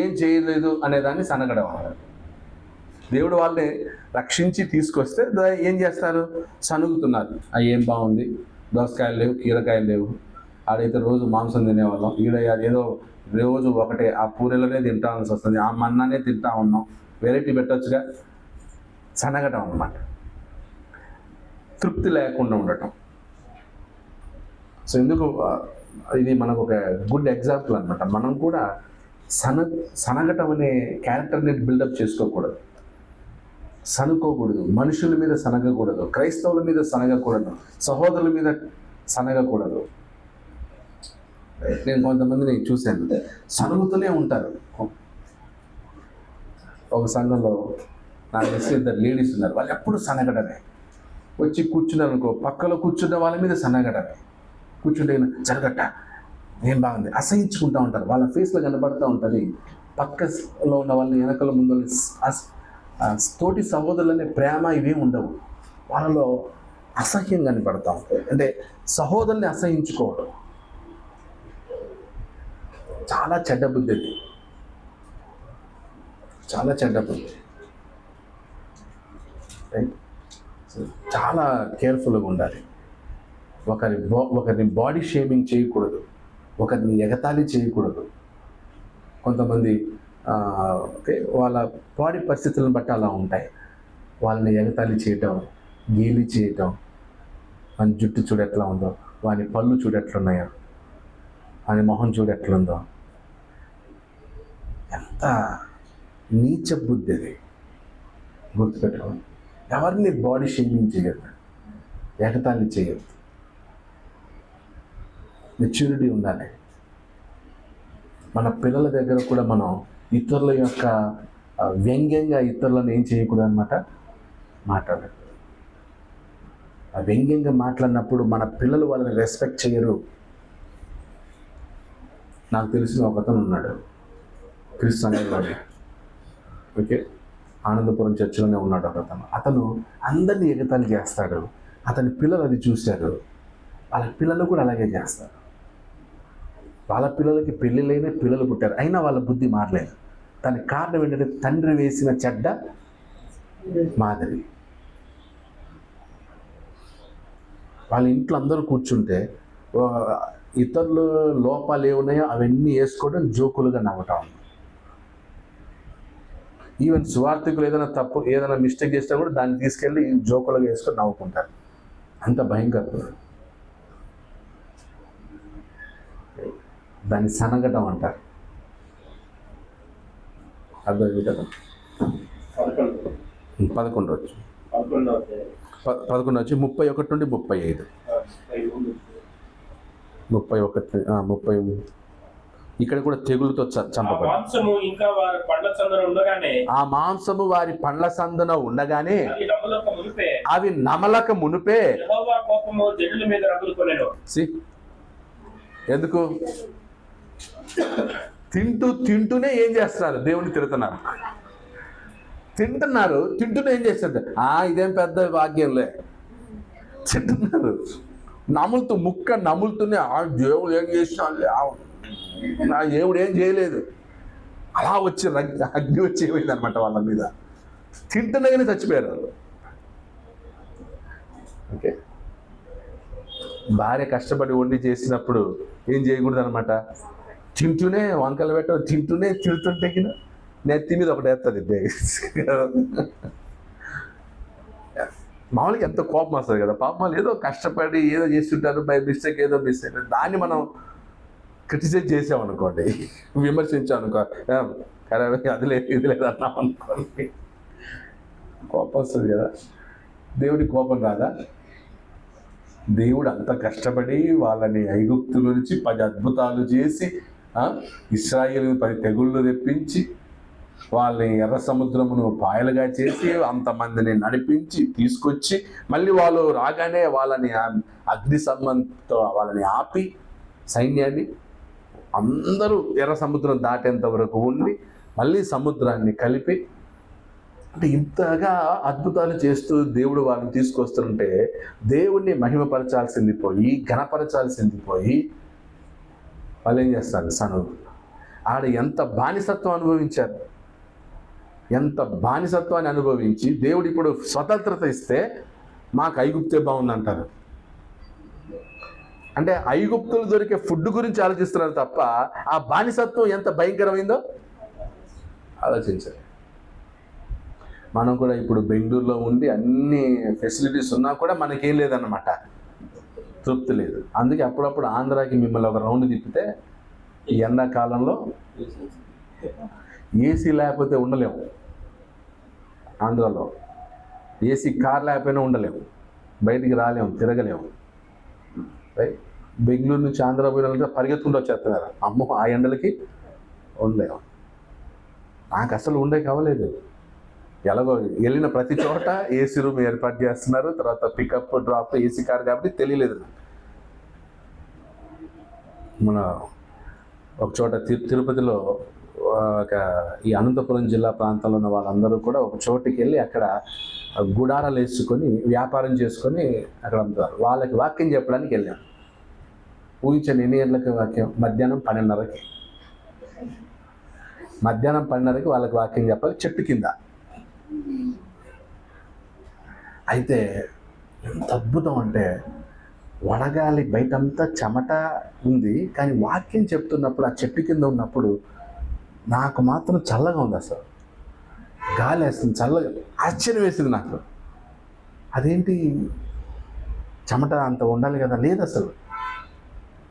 ఏం చేయలేదు అనేదాన్ని సనగడం అన్నారు. దేవుడు వాళ్ళని రక్షించి తీసుకొస్తే ఏం చేస్తారు? సనుగుతున్నారు. ఏం బాగుంది, దోసకాయలు లేవు, కీరకాయలు లేవు, ఆడైతే రోజు మాంసం తినేవాళ్ళం, ఈడ ఏదో రోజు ఒకటే ఆ పూరెలనే తింటాల్సి వస్తుంది, ఆ మన్నానే తింటా ఉన్నాం, వెరైటీ పెట్టొచ్చుగా. సనగటం అన్నమాట, తృప్తి లేకుండా ఉండటం. సో ఎందుకు ఇది మనకు ఒక గుడ్ ఎగ్జాంపుల్ అనమాట. మనం కూడా సనగటం అనే క్యారెక్టర్ని బిల్డప్ చేసుకోకూడదు, సనుకోకూడదు, మనుషుల మీద సనగకూడదు, క్రైస్తవుల మీద సనగకూడదు, సహోదరుల మీద సనగకూడదు. నేను కొంతమందిని చూశాను, సనుగుతూనే ఉంటారు. ఒక సంఘంలో నాకు తెలిసి 2 లేడీస్ ఉన్నారు, వాళ్ళు ఎప్పుడు సనగడమే. వచ్చి కూర్చున్నారు అనుకో, పక్కలో కూర్చున్న వాళ్ళ మీద సనగడమే. కూర్చుంటే జరగట్ట, ఏం బాగుంది, అసహించుకుంటూ ఉంటారు. వాళ్ళ ఫేస్లో కనబడుతూ ఉంటుంది. పక్కలో ఉన్న వాళ్ళని, వెనకల ముందు తోటి సహోదరులనే ప్రేమ ఇవేం ఉండవు. వాళ్ళలో అసహ్యం కనపడతా ఉంటాయి. అంటే సహోదరుల్ని అసహించుకోవడం చాలా చెడ్డ బుద్ధి. అది చాలా చెడ్డ బుద్ధి. చాలా కేర్ఫుల్గా ఉండాలి. ఒకరిని బాడీ షేమింగ్ చేయకూడదు, ఒకరిని ఎగతాళి చేయకూడదు. కొంతమంది వాళ్ళ బాడీ పరిస్థితులను బట్టి అలా ఉంటాయి. వాళ్ళని ఎగతాళి చేయటం, గేలి చేయటం, వాని జుట్టు చూడు ఎట్లా ఉందో, వాని పళ్ళు చూడు ఎట్లున్నాయో, వాని మొహం చూడు ఎట్లుందో. ఎంత నీచ బుద్ధి అది, గుర్తుపెట్టుకోండి. ఎవరిని బాడీ షేమింగ్ చేయొద్దు, ఎగతాళి చేయొద్దు. మెచ్యూరిటీ ఉండాలి. మన పిల్లల దగ్గర కూడా మనం ఇతరుల యొక్క వ్యంగ్యంగా ఇతరులను ఏం చేయకూడదు అనమాట, మాట్లాడదు. ఆ వ్యంగ్యంగా మాట్లాడినప్పుడు మన పిల్లలు వాళ్ళని రెస్పెక్ట్ చేయరు. నాకు తెలిసిన ఒక అతను ఉన్నాడు, క్రిస్టియన్ అనేవాడు. ఓకే, ఆనందపురం చర్చిలోనే ఉన్నాడు ఒక అతను అందరినీ ఎగతాళి చేస్తాడు. అతని పిల్లలు అది చూశారు, వాళ్ళ పిల్లలు కూడా అలాగే చేస్తారు. వాళ్ళ పిల్లలకి పెళ్ళిళ్ళైనా పిల్లలు పుట్టారు, అయినా వాళ్ళ బుద్ధి మారలేదు. దానికి కారణం ఏంటంటే తండ్రి వేసిన చెడ్డ మాదిరి. వాళ్ళ ఇంట్లో అందరూ కూర్చుంటే ఇతరులు లోపాలు ఏమున్నాయో అవన్నీ వేసుకోవడం, జోకులుగా నవ్వటం. ఈవెన్ సువార్థికులు ఏదైనా మిస్టేక్ చేసినా కూడా దాన్ని తీసుకెళ్ళి జోకులుగా వేసుకొని నవ్వుకుంటారు. అంత భయంకరం. దాన్ని సనగటం అంటారు. అర్థమైంది కదా? 11 వచ్చి 31 నుండి 35. 30 ఇక్కడ కూడా తెగులుతో చంపబడి ఆ మాంసము వారి పండ్ల సందున ఉండగానే అవి నమలక మునిపే. ఎందుకు? తింటూనే ఏం చేస్తున్నారు? దేవుని తిడుతున్నారు. తింటూనే ఏం చేస్తారు? ఇదేం పెద్ద భాగ్యంలే. తింటున్నారు, నములుతూనే దేవుడు ఏం చేసినా, నా దేవుడు ఏం చేయలేదు. అలా వచ్చి అగ్ని వచ్చి ఏమైంది అనమాట వాళ్ళ మీద. తింటున్నాగానే చచ్చిపోయారు వాళ్ళు. ఓకే, భార్య కష్టపడి వండి చేసినప్పుడు ఏం చేయకూడదు అనమాట. తింటూనే వంకలు పెట్టడం, తింటూనే తిడుతుంటే నెత్తి మీద ఒకటి వేస్తుంది. మామూలుగా ఎంత కోపం వస్తుంది కదా. పాపం వాళ్ళు ఏదో కష్టపడి ఏదో చేస్తుంటారు, బై మిస్టేక్ ఏదో మిస్ అవుతారు. దాన్ని మనం క్రిటిసైజ్ చేసామనుకోండి, విమర్శించామనుకో, అది లేదు ఇది లేదు అన్నాం అనుకోండి, కోపం వస్తుంది కదా. దేవుడి కోపం రాదా? దేవుడు అంత కష్టపడి వాళ్ళని ఐగుప్తు నుంచి 10 అద్భుతాలు చేసి, ఇశ్రాయేలు 10 తెగుళ్ళు తెప్పించి, వాళ్ళని ఎర్ర సముద్రమును పాయలుగా చేసి, అంతమందిని నడిపించి తీసుకొచ్చి, మళ్ళీ వాళ్ళు రాగానే వాళ్ళని అగ్ని సంబంధంతో వాళ్ళని ఆపి, సైన్యాన్ని అందరూ ఎర్ర సముద్రం దాటేంత వరకు ఉండి, మళ్ళీ సముద్రాన్ని కలిపి, అంటే ఇంతగా అద్భుతాలు చేస్తూ దేవుడు వాళ్ళని తీసుకొస్తుంటే, దేవుణ్ణి మహిమపరచాల్సింది పోయి, ఘనపరచాల్సింది పోయి, వాళ్ళు ఏం చేస్తారు? సనువు. ఆడ ఎంత బానిసత్వం అనుభవించారు, ఎంత బానిసత్వాన్ని అనుభవించి దేవుడు ఇప్పుడు స్వతంత్రత ఇస్తే మాకు ఐగుప్తే బాగుందంటారు. అంటే ఐగుప్తులు దొరికే ఫుడ్ గురించి ఆలోచిస్తున్నారు తప్ప ఆ బానిసత్వం ఎంత భయంకరమైందో ఆలోచించారు. మనం కూడా ఇప్పుడు బెంగళూరులో ఉండి అన్ని ఫెసిలిటీస్ ఉన్నా కూడా మనకేం లేదన్నమాట, తృప్తి లేదు. అందుకే అప్పుడప్పుడు ఆంధ్రాకి మిమ్మల్ని ఒక రౌండ్ తిప్పితే ఈ ఎండాకాలంలో ఏసీ లేకపోతే ఉండలేము. ఆంధ్రాలో ఏసీ కార్ లేకపోయినా ఉండలేము, బయటికి రాలేము, తిరగలేము. రైట్? బెంగళూరు నుంచి ఆంధ్ర పోయిన పరిగెత్తుకుంటూ వచ్చేస్తున్నారు. అమ్మో, ఆ ఎండలకి ఉండలేము. నాకు అసలు ఉండే కావలేదు. ఎలాగో వెళ్ళిన ప్రతి చోట ఏసీ రూమ్ ఏర్పాటు చేస్తున్నారు, తర్వాత పికప్ డ్రాప్ ఏసీ కార్ కాబట్టి తెలియలేదు. మన ఒక చోట తిరుపతిలో ఈ అనంతపురం జిల్లా ప్రాంతంలో ఉన్న వాళ్ళందరూ కూడా ఒక చోటుకి వెళ్ళి అక్కడ గుడారాలు వేసుకొని వ్యాపారం చేసుకొని అక్కడ ఉంటారు. వాళ్ళకి వాక్యం చెప్పడానికి వెళ్ళాం. ఊహించండి, ఎన్ని గంటలకి వాక్యం? మధ్యాహ్నం 12:30కి. మధ్యాహ్నం 12:30కి వాళ్ళకి వాక్యం చెప్పాలి, చెట్టు కింద. అయితే ఎంత అద్భుతం అంటే, వడగాలి బయటంతా చెమట ఉంది, కానీ వాక్యం చెప్తున్నప్పుడు ఆ చెట్టు కింద ఉన్నప్పుడు నాకు మాత్రం చల్లగా ఉంది. అసలు గాలి వేస్తుంది, చల్లగా. ఆశ్చర్యం వేసింది నాకు. అదేంటి, చెమట అంత ఉండాలి కదా, లేదు అసలు.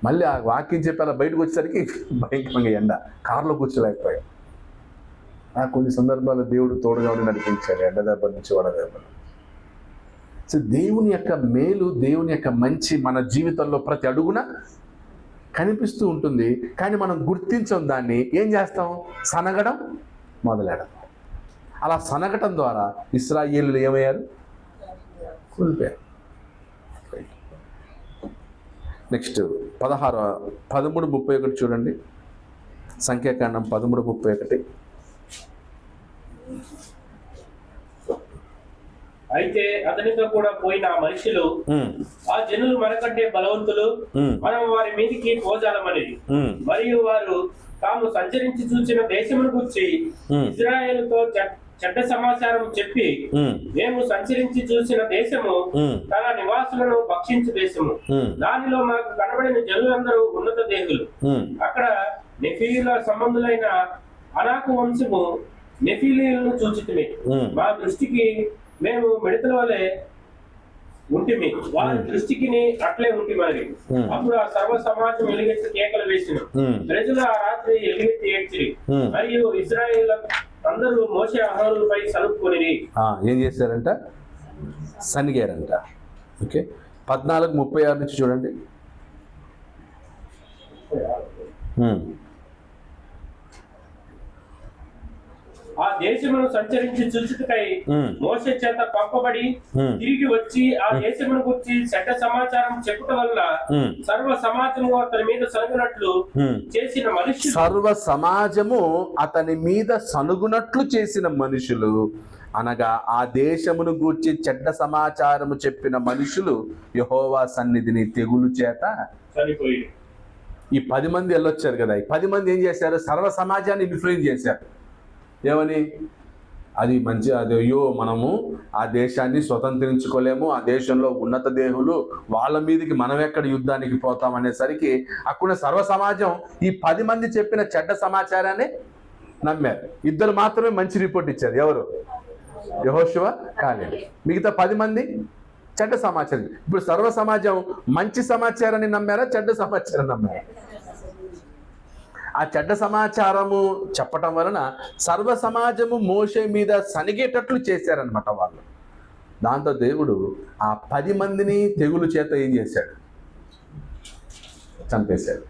మళ్ళీ ఆ వాక్యం చెప్పాల బయటకు వచ్చేసరికి భయంకరంగా ఎండ, కారులో కూర్చోలేకపోయాం. నాకు కొన్ని సందర్భాలు దేవుడు తోడుగా ఉండి నడిపించాడు, ఎండ దెబ్బ నుంచి వడ దెబ్బ. సో దేవుని యొక్క మేలు, దేవుని యొక్క మంచి మన జీవితంలో ప్రతి అడుగున కనిపిస్తూ ఉంటుంది. కానీ మనం గుర్తించం దాన్ని. ఏం చేస్తాం? సనగడం మొదలెడతాం. అలా సనగటం ద్వారా ఇశ్రాయేలీయులు ఏమయ్యారు? కూలిపోయారు. నెక్స్ట్ 13:31 చూడండి. సంఖ్యాకాండం 13:31. అయితే అతనితో కూడా పోయిన ఆ మనుషులు, ఆ జనులు మనకంటే బలవంతులు, మనం వారి మీదికి పోజాలమని, మరియు వారు తాము సంచరించి చూసిన దేశమును గురించి ఇశ్రాయేలుతో చెడ్డ సమాచారం చెప్పి, మేము సంచరించి చూసిన దేశము తన నివాసులను భక్షించు దేశము, దానిలో మనకు కనబడిన జనులందరూ ఉన్నత దేహులు, అక్కడ నెఫీల సంబంధులైన అనాకు వంశము నెఫీలీలను చూచితిమి, మా దృష్టికి మేము మిడతల వలె ఉంటిమి, వారి దృష్టికి అట్లే ఉంటి మరి. అప్పుడు ఆ సర్వ సమాజం ఎలుగెత్తి కేకలు వేసిన, ప్రజలు ఆ రాత్రి ఎలుగెత్తి ఏడ్చిరి, మరియు ఇశ్రాయేల్ అందరూ మోషే అహరోనులపై సలుపుకొని ఏం చేశారంట? సనిగారంట. ఓకే, 14:36 నుంచి చూడండి. ఆ దేశమును సంచరించి చూచుటకై మోషే చేత పంపబడి తిరిగి వచ్చి ఆ దేశమును గురించి చెడ్డ సమాచారం చెప్పుట వల్ల సర్వ సమాజము అతని మీద సనుగునట్లు చేసిన మనుషులు, సర్వ సమాజము అతని మీద సనుగునట్లు చేసిన మనుషులు అనగా ఆ దేశమును గూర్చి చెడ్డ సమాచారము చెప్పిన మనుషులు యెహోవా సన్నిధిని తెగులు చేత చనిపోయి. ఈ 10 మంది వెళ్ళొచ్చారు కదా, ఈ 10 మంది ఏం చేశారు? సర్వ సమాజాన్ని ఇన్ఫ్లుయెన్స్ చేశారు. ఏమని? అది మంచి, అది అయ్యో మనము ఆ దేశాన్ని స్వతంత్రించుకోలేము, ఆ దేశంలో ఉన్నత దేహులు, వాళ్ళ మీదకి మనం ఎక్కడ యుద్ధానికి పోతాం అనేసరికి అక్కడ సర్వ సమాజం ఈ 10 మంది చెప్పిన చెడ్డ సమాచారాన్ని నమ్మారు. 2 మాత్రమే మంచి రిపోర్ట్ ఇచ్చారు. ఎవరు? యెహోషువ, కాలేబు. మిగతా 10 మంది చెడ్డ సమాచారం. ఇప్పుడు సర్వ సమాజం మంచి సమాచారాన్ని నమ్మారా, చెడ్డ సమాచారం నమ్మారా? ఆ చెడ్డ సమాచారము చెప్పటం వలన సర్వ సమాజము మోషే మీద సనిగేటట్లు చేశారనమాట వాళ్ళు. దాంతో దేవుడు ఆ 10 మందిని తెగులు చేత ఏం చేశాడు? చంపేశాడు.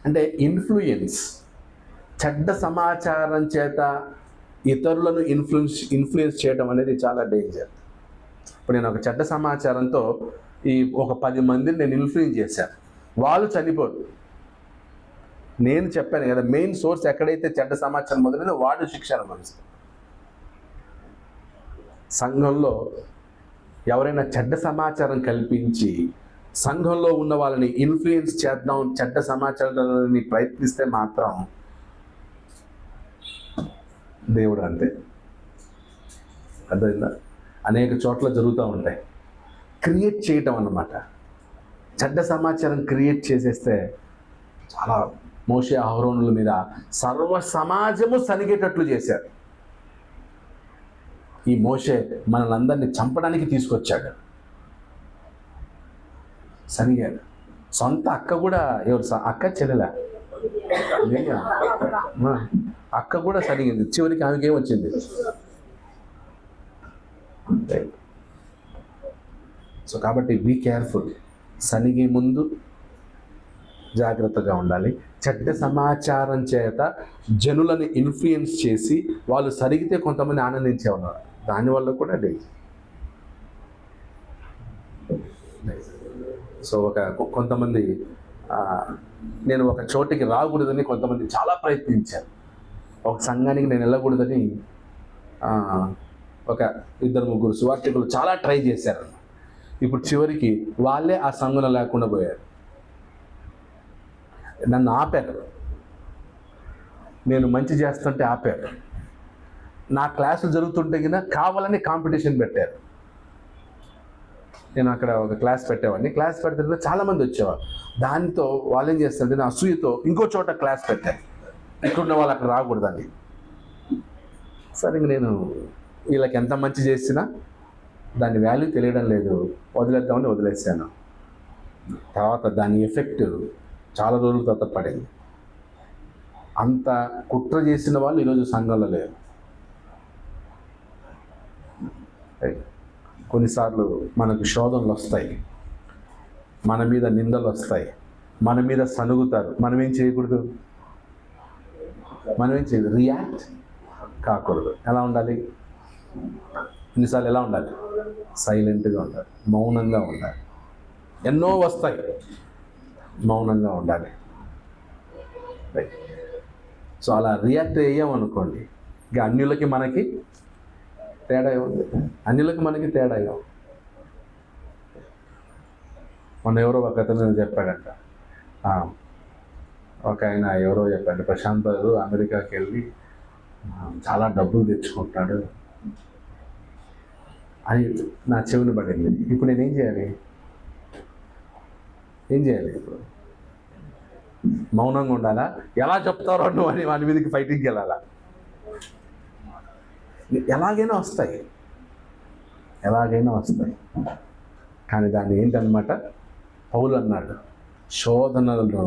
అంటే ఇన్ఫ్లుయెన్స్, చెడ్డ సమాచారం చేత ఇతరులను ఇన్ఫ్లుయెన్స్ చేయడం అనేది చాలా డేంజర్. ఇప్పుడు నేను ఒక చెడ్డ సమాచారంతో ఒక 10 మందిని నేను ఇన్ఫ్లుయెన్స్ చేశాను, వాళ్ళు చనిపోరు. నేను చెప్పాను కదా, మెయిన్ సోర్స్ ఎక్కడైతే చెడ్డ సమాచారం మొదలైందో వాడు శిక్ష అనుభవిస్తాడు. సంఘంలో ఎవరైనా చెడ్డ సమాచారం కల్పించి సంఘంలో ఉన్న వాళ్ళని ఇన్ఫ్లుయెన్స్ చేద్దాం, చెడ్డ సమాచారాన్ని ప్రయత్నిస్తే మాత్రం దేవుడు అంతే. అర్థమైందా? అనేక చోట్ల జరుగుతూ ఉంటాయి. క్రియేట్ చేయటం అన్నమాట. చెడ్డ సమాచారం క్రియేట్ చేసేస్తే చాలా మోషే అహరోనుల మీద సర్వ సమాజము సనిగేటట్లు చేశారు. ఈ మోషే మనలందరినీ చంపడానికి తీసుకొచ్చాడు, సనిగాడు. సొంత అక్క కూడా, ఎవరు అక్క చెల్లెలా, అక్క కూడా సనిగింది. చివరికి ఆమెకి ఏమొచ్చింది? సో కాబట్టి బీ కేర్ఫుల్. సనిగే ముందు జాగ్రత్తగా ఉండాలి. చెడ్డ సమాచారం చేత జనులను ఇన్ఫ్లుయెన్స్ చేసి వాళ్ళు సరిగితే కొంతమంది ఆనందించే ఉన్నారు, దానివల్ల కూడా డేంజర్. సో కొంతమంది నేను ఒక చోటికి రాకూడదని కొంతమంది చాలా ప్రయత్నించారు. ఒక సంఘానికి నేను వెళ్ళకూడదని ఒక 2-3 సువార్థికులు చాలా ట్రై చేశారు. ఇప్పుడు చివరికి వాళ్ళే ఆ సంఘంలో లేకుండా పోయారు. నన్ను ఆపారు, నేను మంచి చేస్తుంటే ఆపారు. నా క్లాసులు జరుగుతుంటే కింద కావాలని కాంపిటీషన్ పెట్టారు. నేను అక్కడ ఒక క్లాస్ పెట్టేవాడిని. క్లాస్ పెడితే చాలామంది వచ్చేవారు. దానితో వాళ్ళు ఏం చేస్తారు, నేను అసూయతో ఇంకో చోట క్లాస్ పెట్టాను, ఇక్కడున్న వాళ్ళు అక్కడ రాకూడదని. సరే నేను వీళ్ళకి ఎంత మంచి చేసినా దాని వాల్యూ తెలియడం లేదు, వదిలేద్దామని వదిలేసాను. తర్వాత దాని ఎఫెక్ట్ చాలా రోజుల తర్వాత పడింది. అంత కుట్ర చేసిన వాళ్ళు ఈరోజు సంఘంలో లేరు. కొన్నిసార్లు మనకు శోధనలు వస్తాయి, మన మీద నిందలు వస్తాయి, మన మీద సనుగుతారు. మనం ఏం చేయకూడదు, రియాక్ట్ కాకూడదు. ఎలా ఉండాలి? కొన్నిసార్లు ఎలా ఉండాలి? సైలెంట్గా ఉండాలి, మౌనంగా ఉండాలి. ఎన్నో వస్తాయి, మౌనంగా ఉండాలి. రైట్. సో అలా రియాక్ట్ అయ్యామనుకోండి, ఇక అన్యులకి మనకి తేడా ఉంది. అన్యులకి మనకి తేడా ఏమో. మొన్న ఎవరో ఒక అతను చెప్పాడంట, ఒక ఆయన ఎవరో చెప్పాడు, ప్రశాంత్ గారు అమెరికాకి వెళ్ళి చాలా డబ్బులు తెచ్చుకుంటాడు అని నా చెవిని పడింది. ఇప్పుడు నేనేం చేయాలి? ఏం చేయాలి ఇప్పుడు? మౌనంగా ఉండాలా? ఎలా చెప్తారో నువ్వు అని వాని మీదకి ఫైటింగ్కి వెళ్ళాలా? ఎలాగైనా వస్తాయి, ఎలాగైనా వస్తాయి. కానీ దాన్ని ఏంటన్నమాట, పౌలు అన్నాడు, శోధనలను,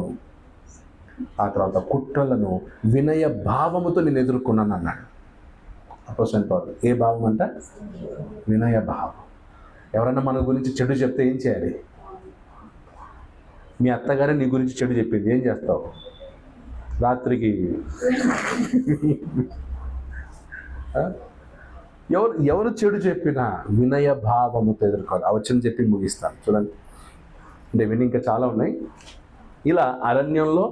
ఆ తర్వాత కుట్రలను వినయ భావముతో నేను ఎదుర్కొన్నాను అన్నాడు అపోస్తలుడైన పౌలు. ఏ భావం అంట? వినయ భావం. ఎవరైనా మన గురించి చెడు చెప్తే ఏం చేయాలి? మీ అత్తగారే నీ గురించి చెడు చెప్పింది, ఏం చేస్తావు? రాత్రికి ఎవరు చెడు చెప్పినా వినయ భావముతో ఎదుర్కోవాలి. ఆ వచ్చిన చెప్పి ముగిస్తాను చూడండి. అంటే విని ఇంకా చాలా ఉన్నాయి. ఇలా అరణ్యంలో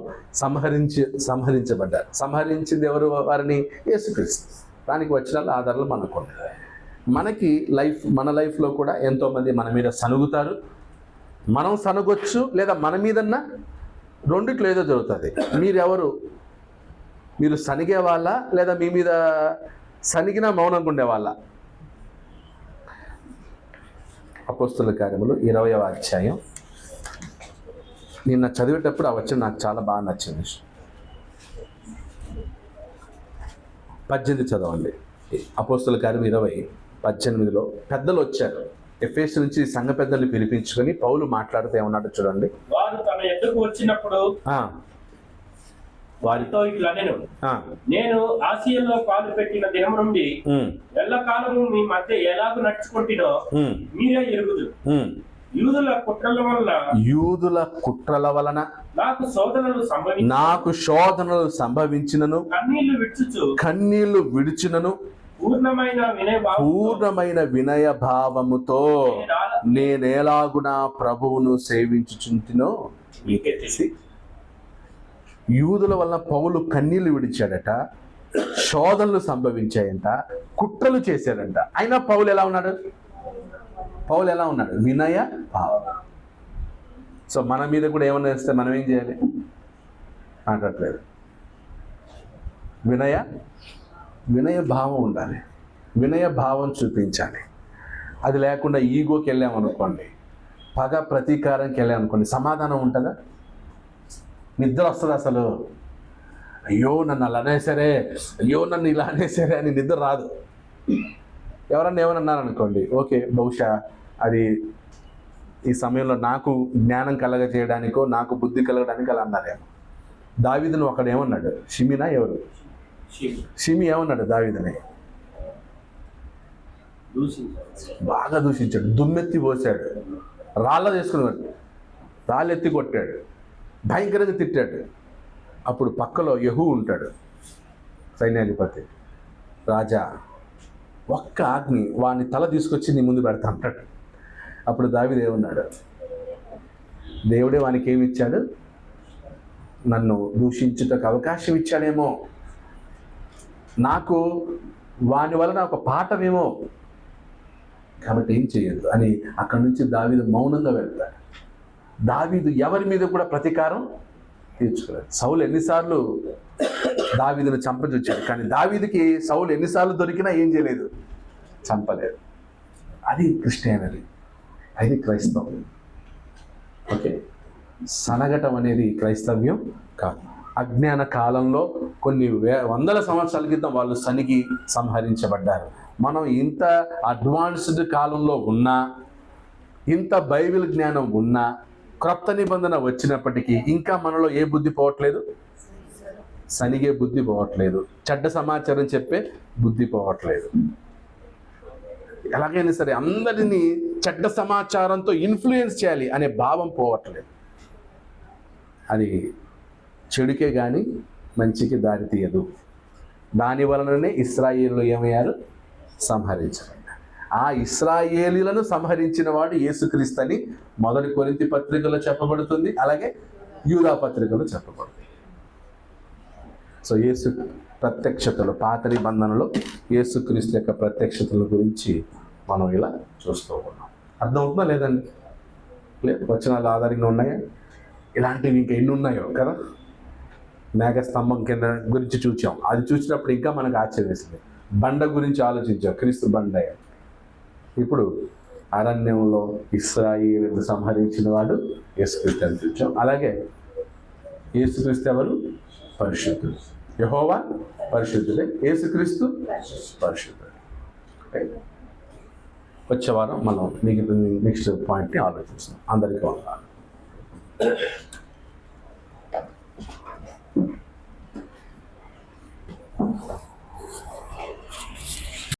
సంహరించబడ్డారు. సంహరించింది ఎవరు? వారిని యేసుక్రీస్తు. దానికి వచ్చిన ఆధారాలు మనకు ఉన్నాయి. మనకి మన లైఫ్లో కూడా ఎంతోమంది మన మీద సనుగుతారు. మనం సనుగొచ్చు, లేదా మన మీదన్నా రెండిట్లో ఏదో జరుగుతుంది. మీరు సనిగే వాళ్ళ, లేదా మీ మీద సనిగిన మౌనంగా ఉండేవాళ్ళ? అపోస్తలుల కార్యములు 20వ అధ్యాయం. నిన్న చదివేటప్పుడు ఆ వచనం నాకు చాలా బాగా నచ్చింది. 18 చదవండి. అపోస్తలుల కార్యం 20:18లో పెద్దలు వచ్చారు. ఎఫెసు నుంచి సంఘ పెద్దల్ని పిలిపించుకొని పౌలు మాట్లాడితే ఏమన్నాడు చూడండి. వారు తన ఎదురుకు వచ్చినప్పుడు వారితో ఇట్లా నేను ఆసియాలో పాలు పెట్టిన దినం నుండి ఎల్లకాలము మీ మధ్య ఎలాగ నడుచుకుంటున్నో మీరే ఎరుగుదు. యూదుల కుట్రల వలన నాకు శోధనలు సంభవించినను కన్నీళ్లు విడుచునను పూర్ణమైన వినయ భావముతో నేనేలాగున ప్రభువును సేవించుచుంటినో మీకే తెలిసి. యూదుల వలన పౌలు కన్నీళ్లు విడిచాడట, శోధనలు సంభవించాయంట, కుట్రలు చేశాడంట. అయినా పౌలు ఎలా ఉన్నాడు? వినయ భావం. సో మన మీద కూడా ఏమన్నా వేస్తే మనం ఏం చేయాలి? మాట్లాడలేదు. వినయ భావం ఉండాలి, వినయ భావం చూపించాలి. అది లేకుండా ఈగోకి వెళ్ళామనుకోండి, పగ ప్రతీకారంకి వెళ్ళామనుకోండి, సమాధానం ఉంటుందా? నిద్ర వస్తుంది అసలు. అయ్యో నన్ను అలా అనేసరే, అయ్యో నన్ను ఇలా అనేసరే అని నిద్ర రాదు. ఎవరన్నా ఏమన్నారనుకోండి, ఓకే బహుశా అది ఈ సమయంలో నాకు జ్ఞానం కలగజేయడానికో నాకు బుద్ధి కలగడానికి అలా అన్నారేమో. దావీదును ఒకడు ఏమన్నాడు? షిమినా ఎవరు? షిమి ఏమన్నాడు దావీదుని? బాగా దూషించాడు, దుమ్మెత్తి పోసాడు, రాళ్ళ తీసుకున్నాడు, రాళ్ళు ఎత్తి కొట్టాడు, భయంకరంగా తిట్టాడు. అప్పుడు పక్కలో యెహూ ఉంటాడు, సైన్యాధిపతి, రాజా, ఒక్క ఆజ్ఞి వాడిని తల తీసుకొచ్చి నీ ముందు పెడతా అంటాడు. అప్పుడు దావీదు ఏమన్నాడు? దేవుడే వానికి ఏమి ఇచ్చాడు? నన్ను దూషించుటకు అవకాశం ఇచ్చాడేమో, నాకు వాని వలన ఒక పాఠమేమో, కాబట్టి ఏం చేయొద్దు అని అక్కడి నుంచి దావీదు మౌనంగా వెళ్తాడు. దావీదు ఎవరి మీద కూడా ప్రతీకారం తీర్చుకోలేదు. సౌలు ఎన్నిసార్లు దావీదును చంపచొచ్చాడు, కానీ దావీదుకి సౌలు ఎన్నిసార్లు దొరికినా ఏం చేయలేదు, చంపలేదు. అది క్రిస్టియానిటీ, అది క్రైస్తవం. ఓకే, సనగటం అనేది క్రైస్తవ్యం కాదు. అజ్ఞాన కాలంలో కొన్ని వందల సంవత్సరాల క్రితం వాళ్ళు సనిగి సంహరించబడ్డారు. మనం ఇంత అడ్వాన్స్డ్ కాలంలో ఉన్నా, ఇంత బైబిల్ జ్ఞానం ఉన్నా, క్రొత్త నిబంధన వచ్చినప్పటికీ ఇంకా మనలో ఏ బుద్ధి పోవట్లేదు? సనిగే బుద్ధి పోవట్లేదు, చెడ్డ సమాచారం చెప్పే బుద్ధి పోవట్లేదు. ఎలాగైనా సరే అందరినీ చెడ్డ సమాచారంతో ఇన్ఫ్లుయెన్స్ చేయాలి అనే భావం పోవట్లేదు. అది చెడుకే కానీ మంచికి దారి తీయదు. దాని వలననే ఇశ్రాయేలు ఏమయ్యారు? సంహరించారు. ఆ ఇశ్రాయేలీలను సంహరించిన వాడు యేసుక్రీస్తు అని మొదటి కొరింథీ పత్రికలో చెప్పబడుతుంది, అలాగే యూదా పత్రికలో చెప్పబడుతుంది. సో యేసు ప్రత్యక్షతలు, పాత నిబంధనలో యేసుక్రీస్తు యొక్క ప్రత్యక్షతల గురించి మనం ఇలా చూస్తూ ఉన్నాం. అర్థమవుతుందా లేదండి? లేదు, వచనాలు ఆధారంగా ఉన్నాయా? ఇలాంటివి ఇంకా ఎన్ని ఉన్నాయో కదా. మేఘస్తంభం కింద గురించి చూచాం, అది చూసినప్పుడు ఇంకా మనకు ఆశ్చర్యం వేసింది. బండ గురించి ఆలోచించాం, క్రీస్తు బండ. ఇప్పుడు అరణ్యంలో ఇశ్రాయేలును సంహరించిన వాడు యేసుక్రీస్తు అని చూచాం. అలాగే యేసుక్రీస్తు ఎవరు? పరిశుద్ధుడు. యెహోవా పరిశుద్ధుడే, యేసుక్రీస్తు పరిశుద్ధుడు. వచ్చే వారం మనం నెక్స్ట్ పాయింట్ని ఆలోచిస్తాం. అందరికీ వందనాలు.